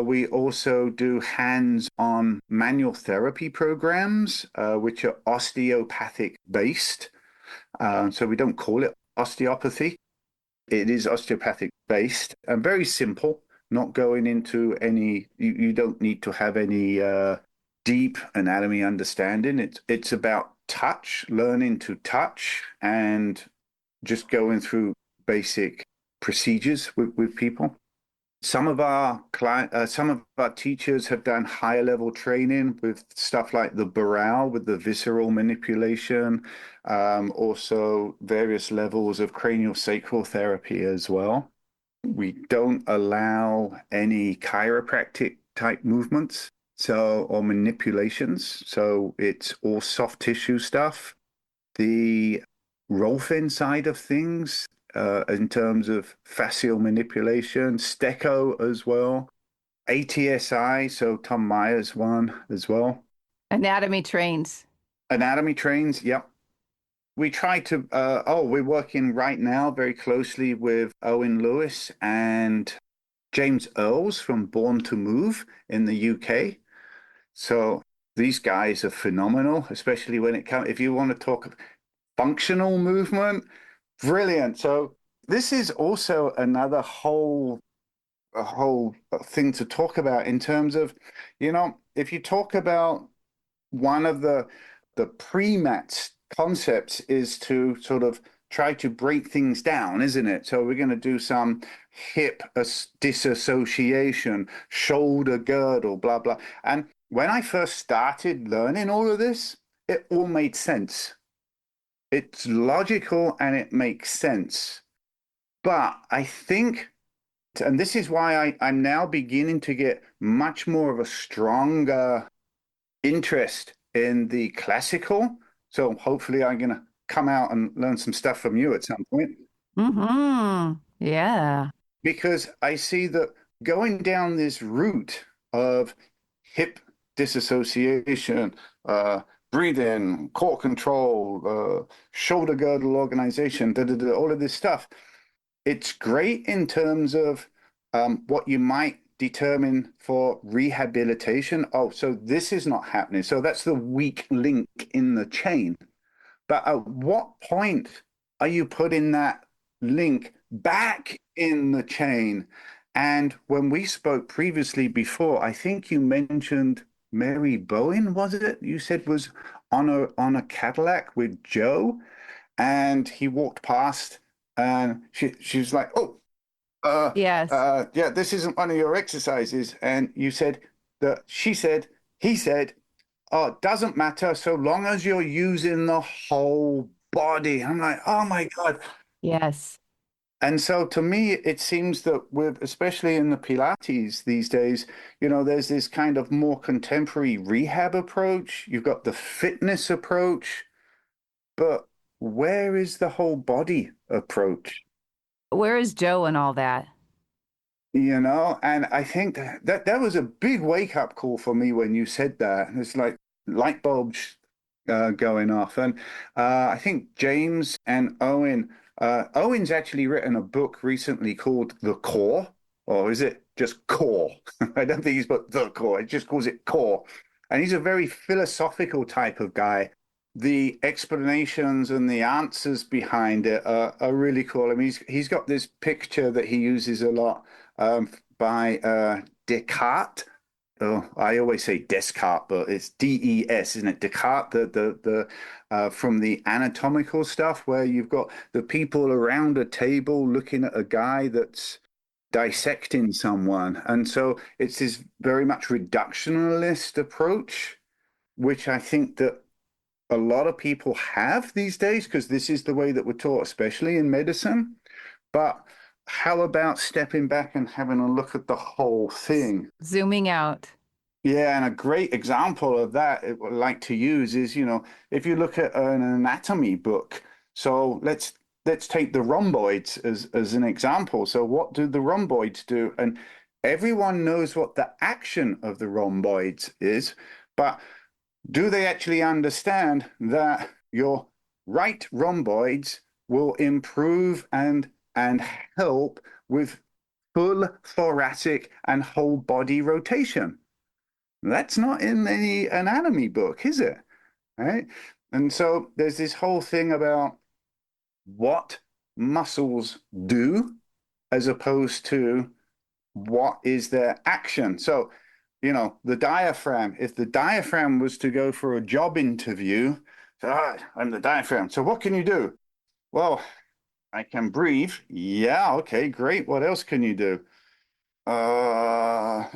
B: We also do hands-on manual therapy programs, which are osteopathic based. So we don't call it osteopathy. It is osteopathic based and very simple, not going into you don't need to have any deep anatomy understanding. It's about touch, learning to touch and just going through basic procedures with people. Some of our teachers have done higher level training with stuff like the Burrell, with the visceral manipulation, also various levels of craniosacral therapy as well. We don't allow any chiropractic type movements, or manipulations. So it's all soft tissue stuff. The Rolfing side of things, in terms of fascial manipulation, Stecco as well, ATSI, so Tom Myers one as well.
A: Anatomy trains.
B: Anatomy trains, yep. We try to, we're working right now very closely with Owen Lewis and James Earls from Born to Move in the UK. So these guys are phenomenal, especially when it comes, if you want to talk functional movement, brilliant. So this is also another a whole thing to talk about in terms of, if you talk about one of the pre-mat concepts is to sort of try to break things down, isn't it? So we're going to do some disassociation, shoulder girdle, blah, blah. And when I first started learning all of this, it all made sense. It's logical and it makes sense. But I think, and this is why I'm now beginning to get much more of a stronger interest in the classical. So hopefully I'm going to come out and learn some stuff from you at some point.
A: Mm-hmm. Yeah.
B: Because I see that going down this route of hip disassociation, breathing, core control, shoulder girdle organization, all of this stuff, it's great in terms of what you might determine for rehabilitation. Oh, so this is not happening. So that's the weak link in the chain. But at what point are you putting that link back in the chain? And when we spoke previously before, I think you mentioned Mary Bowen, was it? You said was on a Cadillac with Joe, and he walked past, and she was like, "Oh,
A: Yes.
B: yeah, this isn't one of your exercises." And you said that she said, he said, "Oh, it doesn't matter so long as you're using the whole body." I'm like, oh my God.
A: Yes.
B: And so to me, it seems that with, especially in the Pilates these days, there's this kind of more contemporary rehab approach. You've got the fitness approach, but where is the whole body approach?
A: Where is Joe and all that?
B: And I think that was a big wake up call for me when you said that. It's like light bulbs going off. And I think James and Owen's actually written a book recently called The Core, or is it just Core? I don't think he's put The Core, it just calls it Core. And he's a very philosophical type of guy. The explanations and the answers behind it are really cool. I mean, he's got this picture that he uses a lot by Descartes. Oh, I always say Descartes, but it's DES, isn't it? Descartes, the from the anatomical stuff where you've got the people around a table looking at a guy that's dissecting someone. And so it's this very much reductionist approach, which I think that a lot of people have these days because this is the way that we're taught, especially in medicine. But how about stepping back and having a look at the whole thing?
A: Zooming out.
B: Yeah, and a great example of that I would like to use is, if you look at an anatomy book, so let's take the rhomboids as an example. So what do the rhomboids do? And everyone knows what the action of the rhomboids is, but do they actually understand that your right rhomboids will improve and help with full thoracic and whole body rotation? That's not in the anatomy book, is it? Right? And so there's this whole thing about what muscles do as opposed to what is their action. So, the diaphragm, if the diaphragm was to go for a job interview, so, I'm the diaphragm. So what can you do? Well, I can breathe. Yeah, okay, great. What else can you do?
A: I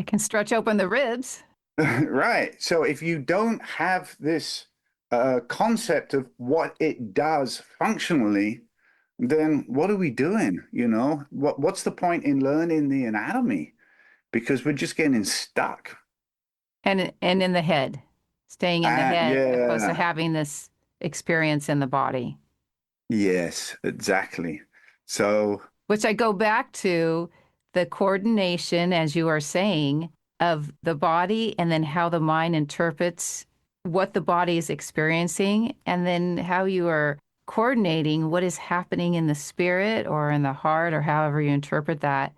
A: can stretch open the ribs.
B: Right. So if you don't have this concept of what it does functionally, then what are we doing? What's the point in learning the anatomy? Because we're just getting stuck.
A: And in the head, staying in the head, opposed to
B: Yeah.
A: having this experience in the body.
B: Yes, exactly. So,
A: Which I go back to the coordination, as you are saying, of the body and then how the mind interprets what the body is experiencing, and then how you are coordinating what is happening in the spirit or in the heart or however you interpret that,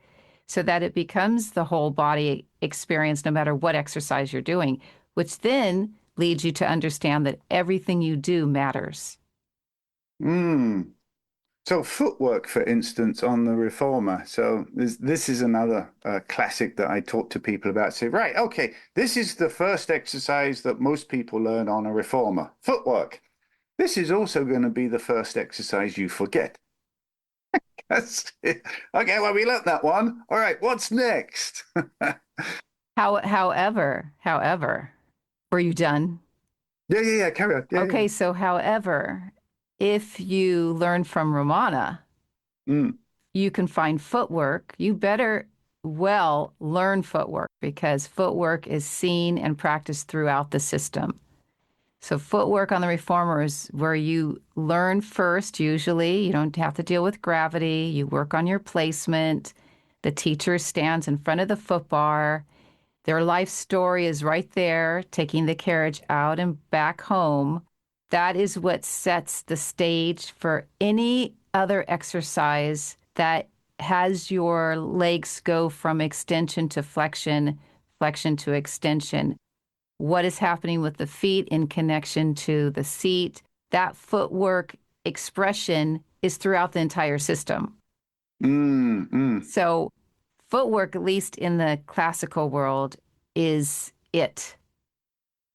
A: so that it becomes the whole body experience no matter what exercise you're doing, which then leads you to understand that everything you do matters.
B: mm, So footwork, for instance, on the reformer. So this is another classic that I talk to people about. Say, right, okay, this is the first exercise that most people learn on a reformer, footwork. This is also going to be the first exercise you forget. That's it. Okay, well, we learned that one. All right, what's next?
A: However, were you done?
B: Yeah. Carry on. Yeah.
A: Okay, so however, if you learn from Romana,
B: Mm,
A: you can find footwork. You better well learn footwork because footwork is seen and practiced throughout the system. So footwork on the reformer is where you learn first, usually. You don't have to deal with gravity. You work on your placement. The teacher stands in front of the foot bar. Their life story is right there, taking the carriage out and back home. That is what sets the stage for any other exercise that has your legs go from extension to flexion, flexion to extension. What is happening with the feet in connection to the seat? That footwork expression is throughout the entire system.
B: mm.
A: So, footwork, at least in the classical world, is it.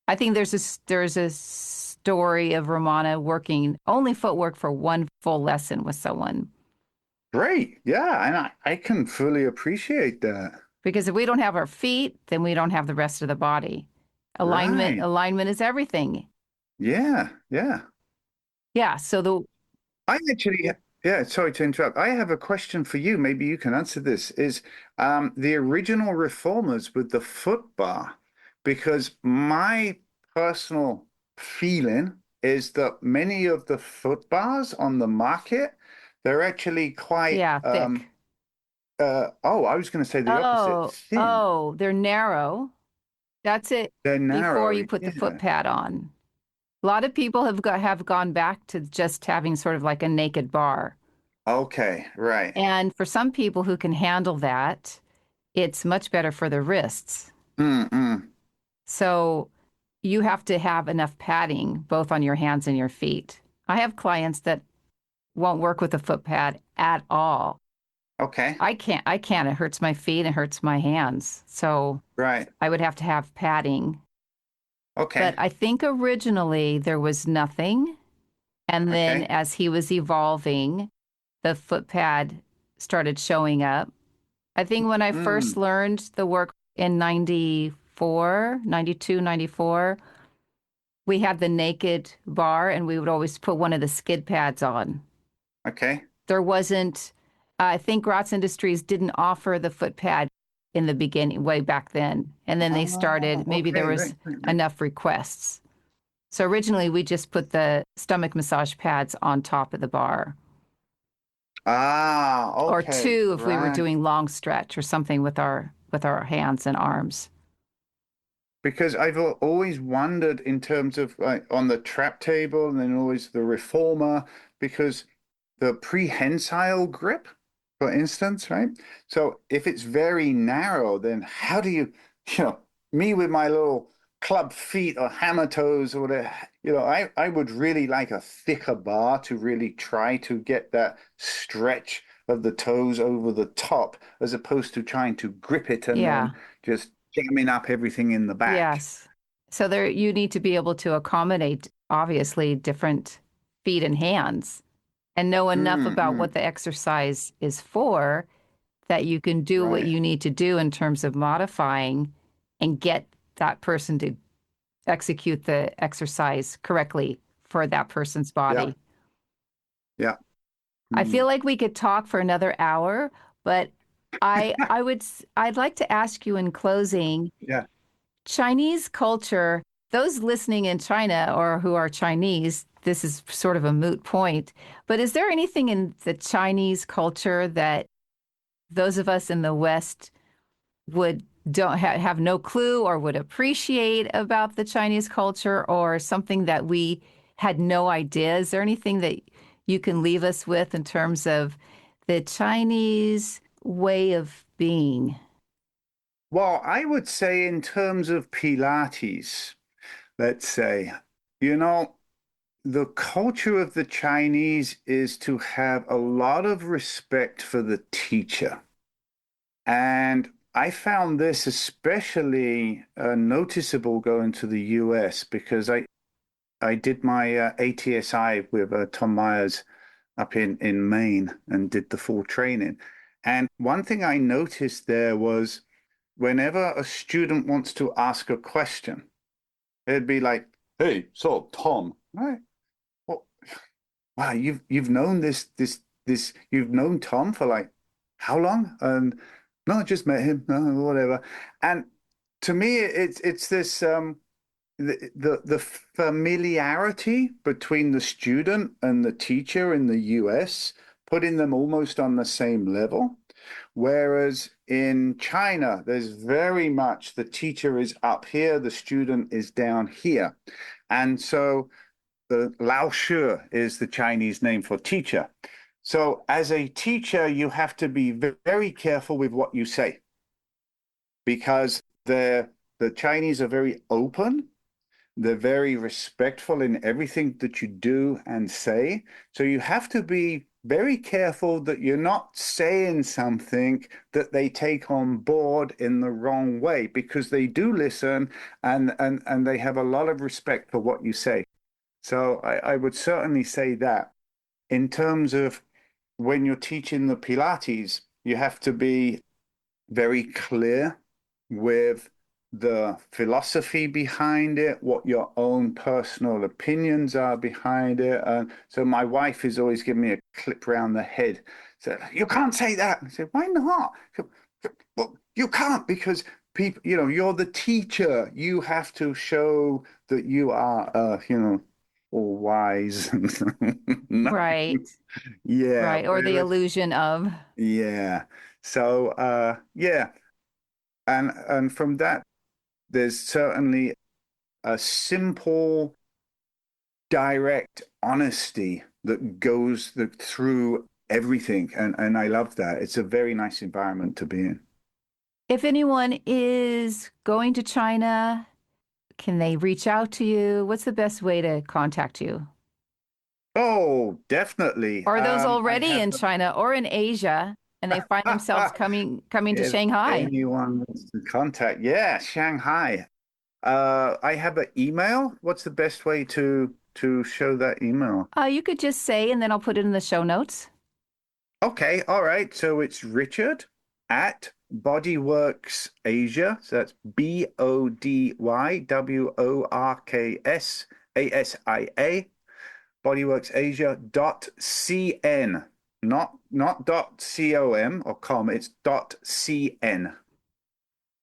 A: I think there's a story of Romana working only footwork for one full lesson with someone.
B: Great. Yeah, and I can fully appreciate that.
A: Because if we don't have our feet, then we don't have the rest of the body.
B: Right.
A: Alignment is everything.
B: Yeah.
A: Yeah. So the
B: I actually, yeah, sorry to interrupt. I have a question for you. Maybe you can answer this. Is the original reformers with the foot bar? Because my personal feeling is that many of the foot bars on the market, they're actually quite,
A: yeah, thick.
B: oh, I was going to say the opposite, thin.
A: They're narrow. That's it
B: They're
A: before
B: narrow.
A: you put the foot
B: Yeah.
A: pad on. A lot of people have gone back to just having sort of like a naked bar.
B: Okay, right.
A: And for some people who can handle that, it's much better for the wrists.
B: Mm.
A: So you have to have enough padding both on your hands and your feet. I have clients that won't work with a foot pad at all.
B: Okay,
A: I can't. It hurts my feet, it hurts my hands. So
B: right.
A: I would have to have padding.
B: Okay,
A: But I think originally there was nothing. And then
B: okay.
A: as he was evolving, the foot pad started showing up. I think when I first
B: Mm,
A: learned the work in 94, 92, 94, we had the naked bar and we would always put one of the skid pads on.
B: okay.
A: There wasn't, I think Gratz Industries didn't offer the foot pad in the beginning, way back then. And then they
B: Oh,
A: started, maybe there
B: okay,
A: was
B: right.
A: enough requests. So originally we just put the stomach massage pads on top of the bar,
B: Ah,
A: or
B: okay,
A: two if we were
B: right.
A: doing long stretch or something with our hands and arms.
B: Because I've always wondered in terms of like on the trap table and then always the reformer, because the prehensile grip, for instance, right? So if it's very narrow, then how do you, you know, me with my little club feet or hammer toes or whatever, I would really like a thicker bar to really try to get that stretch of the toes over the top as opposed to trying to grip it and
A: Yeah.
B: then just jamming up everything in the back.
A: Yes. So there you need to be able to accommodate obviously different feet and hands and know enough about what
B: Mm.
A: the exercise is for that you can do what
B: Right.
A: you need to do in terms of modifying and get that person to execute the exercise correctly for that person's
B: Yeah.
A: body.
B: Yeah.
A: I feel
B: Mm.
A: like we could talk for another hour, but I'd like to ask you in closing,
B: Yeah.
A: Chinese culture, those listening in China or who are Chinese, this is sort of a moot point, but is there anything in the Chinese culture that those of us in the West would don't have no clue or would appreciate about the Chinese culture or something that we had no idea? Is there anything that you can leave us with in terms of the Chinese way of being?
B: Well, I would say in terms of Pilates, let's say, you know. the culture of the Chinese is to have a lot of respect for the teacher. And I found this especially noticeable going to the US because I did my ATSI with Tom Myers up in Maine and did the full training. And one thing I noticed there was whenever a student wants to ask a question, it'd be like, "Hey, so Tom, right? Well, wow, you've known this you've known Tom for like how long?" And no, I just met him, no, whatever. And to me, it's this the familiarity between the student and the teacher in the US, putting them almost on the same level. Whereas in China, there's very much the teacher is up here, the student is down here. And so the Lao Shi is the Chinese name for teacher. So as a teacher, you have to be very careful with what you say because the Chinese are very open. They're very respectful in everything that you do and say. So you have to be very careful that you're not saying something that they take on board in the wrong way because they do listen and they have a lot of respect for what you say. So I would certainly say that in terms of when you're teaching the Pilates, you have to be very clear with the philosophy behind it, what your own personal opinions are behind it. And so my wife is always giving me a clip round the head. So you can't say that. I said, why not? Well, you can't because people, you're the teacher. You have to show that you are, all wise. No.
A: Right.
B: Yeah.
A: Right. Or the
B: Whereas,
A: illusion of.
B: yeah. So, yeah. And from that, there's certainly a simple, direct honesty that goes through everything. And I love that. It's a very nice environment to be in.
A: If anyone is going to China, can they reach out to you? What's the best way to contact you?
B: Oh, definitely.
A: Are those
B: I
A: already
B: have
A: in China or in Asia and they find themselves coming to
B: if
A: Shanghai?
B: anyone wants to contact, yeah, Shanghai. I have an email. What's the best way to show that email?
A: You could just say, and then I'll put it in the show notes.
B: Okay, all right. So it's Richard at Bodyworks Asia. So that's BODYWORKS Bodyworks Asia dot CN. Not dot com or com, it's dot CN.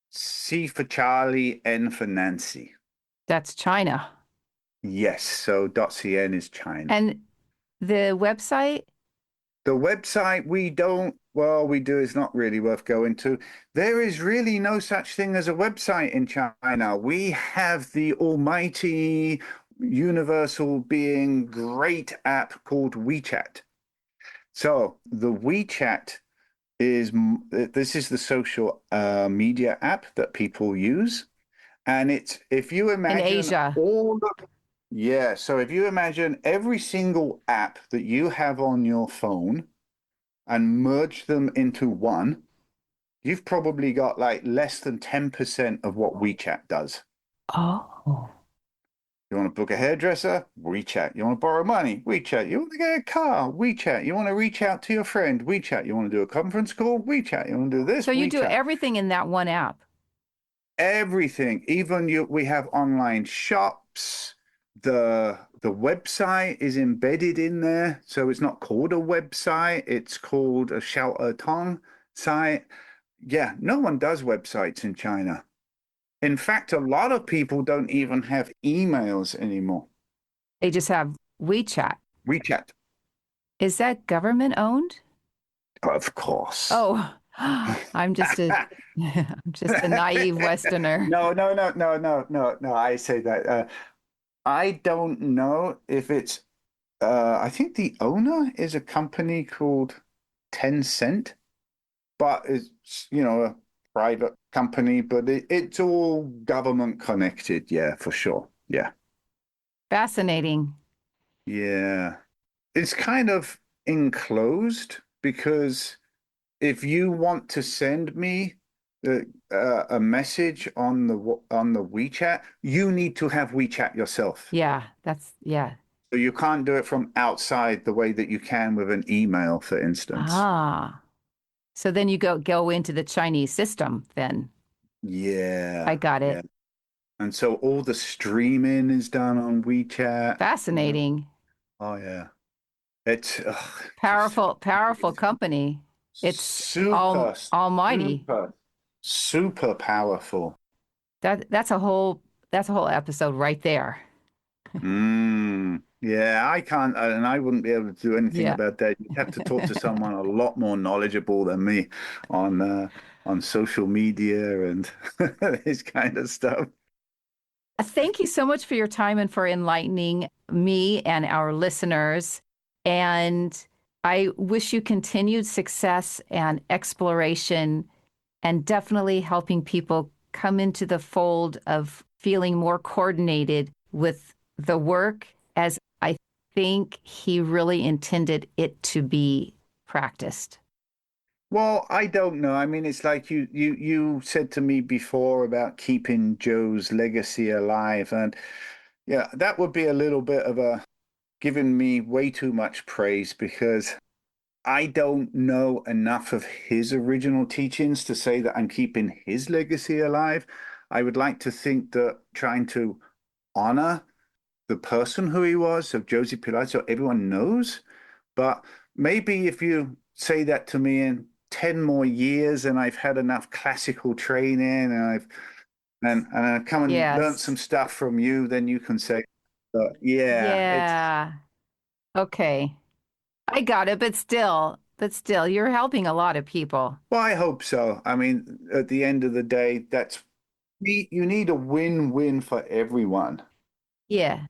B: C for Charlie, N for Nancy.
A: That's China.
B: Yes, so dot .cn is China.
A: And the website,
B: The website we don't, well, we do, is not really worth going to. There is really no such thing as a website in China. We have the almighty universal being great app called WeChat. So the WeChat is this is the social media app that people use. And it's if you
A: in
B: imagine
A: Asia.
B: all the yeah, so if you imagine every single app that you have on your phone and merge them into one, you've probably got like less than 10% of what WeChat does.
A: Oh.
B: You want to book a hairdresser? WeChat. You want to borrow money? WeChat. You want to get a car? WeChat. You want to reach out to your friend? WeChat. You want to do a conference call? WeChat. You want to do this?
A: So you do
B: WeChat.
A: everything in that one app.
B: Everything. Even we have online shops. The website is embedded in there, so it's not called a website. It's called a Xiao Tong site. Yeah, no one does websites in China. In fact, a lot of people don't even have emails anymore.
A: They just have WeChat.
B: WeChat,
A: Is that government owned?
B: of course.
A: Oh, I'm just a I'm just a naive Westerner.
B: No, no, no, no, no, no, no. I say that. I don't know if it's. I think the owner is a company called Tencent, but it's a private company, but it's all government connected. Yeah, for sure. Yeah.
A: Fascinating.
B: Yeah. It's kind of enclosed because if you want to send me a message on the WeChat, you need to have WeChat yourself.
A: Yeah, yeah.
B: So you can't do it from outside the way that you can with an email, for instance.
A: Ah. So then you go into the Chinese system then. I
B: Yeah,
A: got
B: yeah.
A: it.
B: And so all the streaming is done on WeChat.
A: Fascinating.
B: Oh yeah. It's just
A: Powerful company. It's
B: super,
A: almighty.
B: super, super powerful.
A: That's a whole episode right there.
B: Yeah, I can't, and I wouldn't be able to do anything
A: Yeah.
B: about that. You'd have to talk to someone a lot more knowledgeable than me on social media and this kind of stuff.
A: Thank you so much for your time and for enlightening me and our listeners. And I wish you continued success and exploration and definitely helping people come into the fold of feeling more coordinated with the work as I think he really intended it to be practiced.
B: Well, I don't know. I mean, it's like you said to me before about keeping Joe's legacy alive, and yeah, that would be a little bit of a giving me way too much praise because I don't know enough of his original teachings to say that I'm keeping his legacy alive. I would like to think that trying to honor the person who he was, so Josie Pilates, so everyone knows. But maybe if you say that to me in 10 more years and I've had enough classical training and I've come and learned
A: Yes.
B: some stuff from you, then you can say, yeah, it's
A: Yeah. Okay. I got it, but still, you're helping a lot of people.
B: well, I hope so. I mean, at the end of the day, you need a win-win for everyone.
A: Yeah.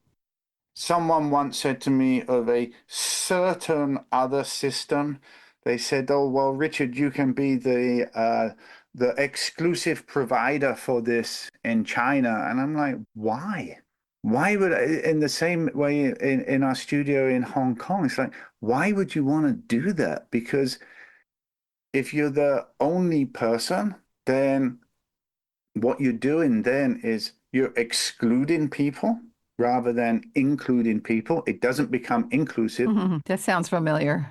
B: Someone once said to me of a certain other system, they said, "Oh, well, Richard, you can be the exclusive provider for this in China." And I'm like, why? Why would in the same way in our studio in Hong Kong, it's like, why would you want to do that? Because if you're the only person, then what you're doing then is you're excluding people rather than including people. It doesn't become inclusive.
A: That sounds familiar.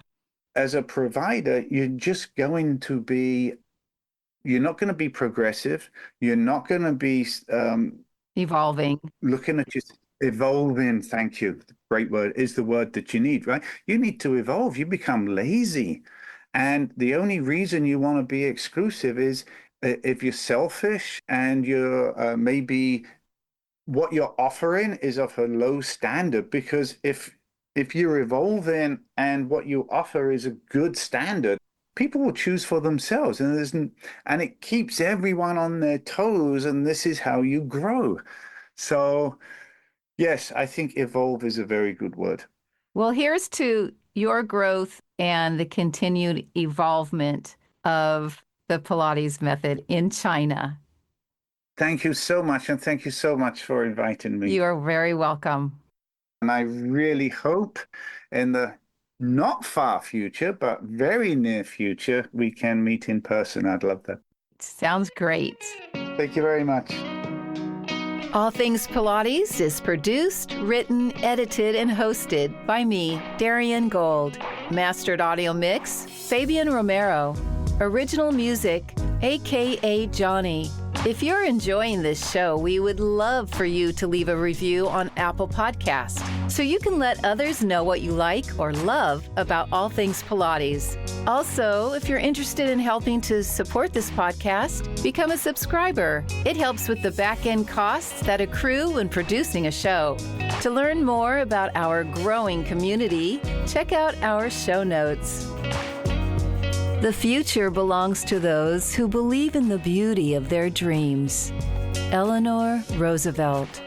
B: As a provider, you're not going to be progressive. You're not going to be
A: Evolving.
B: looking at just evolving. Thank you. Great word is the word that you need, right? You need to evolve. You become lazy. And the only reason you want to be exclusive is if you're selfish and you're maybe what you're offering is of a low standard. Because if you're evolving and what you offer is a good standard, people will choose for themselves, and it keeps everyone on their toes, and this is how you grow. So yes, I think evolve is a very good word.
A: Well, here's to your growth and the continued evolvement of the Pilates method in China.
B: Thank you so much, and thank you so much for inviting me.
A: You are very welcome.
B: And I really hope in the not far future, but very near future, we can meet in person. I'd love that.
A: Sounds great.
B: Thank you very much.
A: All Things Pilates is produced, written, edited, and hosted by me, Darien Gold. Mastered audio mix, Fabian Romero. Original music, AKA Johnny. If you're enjoying this show, we would love for you to leave a review on Apple Podcasts so you can let others know what you like or love about All Things Pilates. Also, if you're interested in helping to support this podcast, become a subscriber. It helps with the back-end costs that accrue when producing a show. To learn more about our growing community, check out our show notes. The future belongs to those who believe in the beauty of their dreams. Eleanor Roosevelt.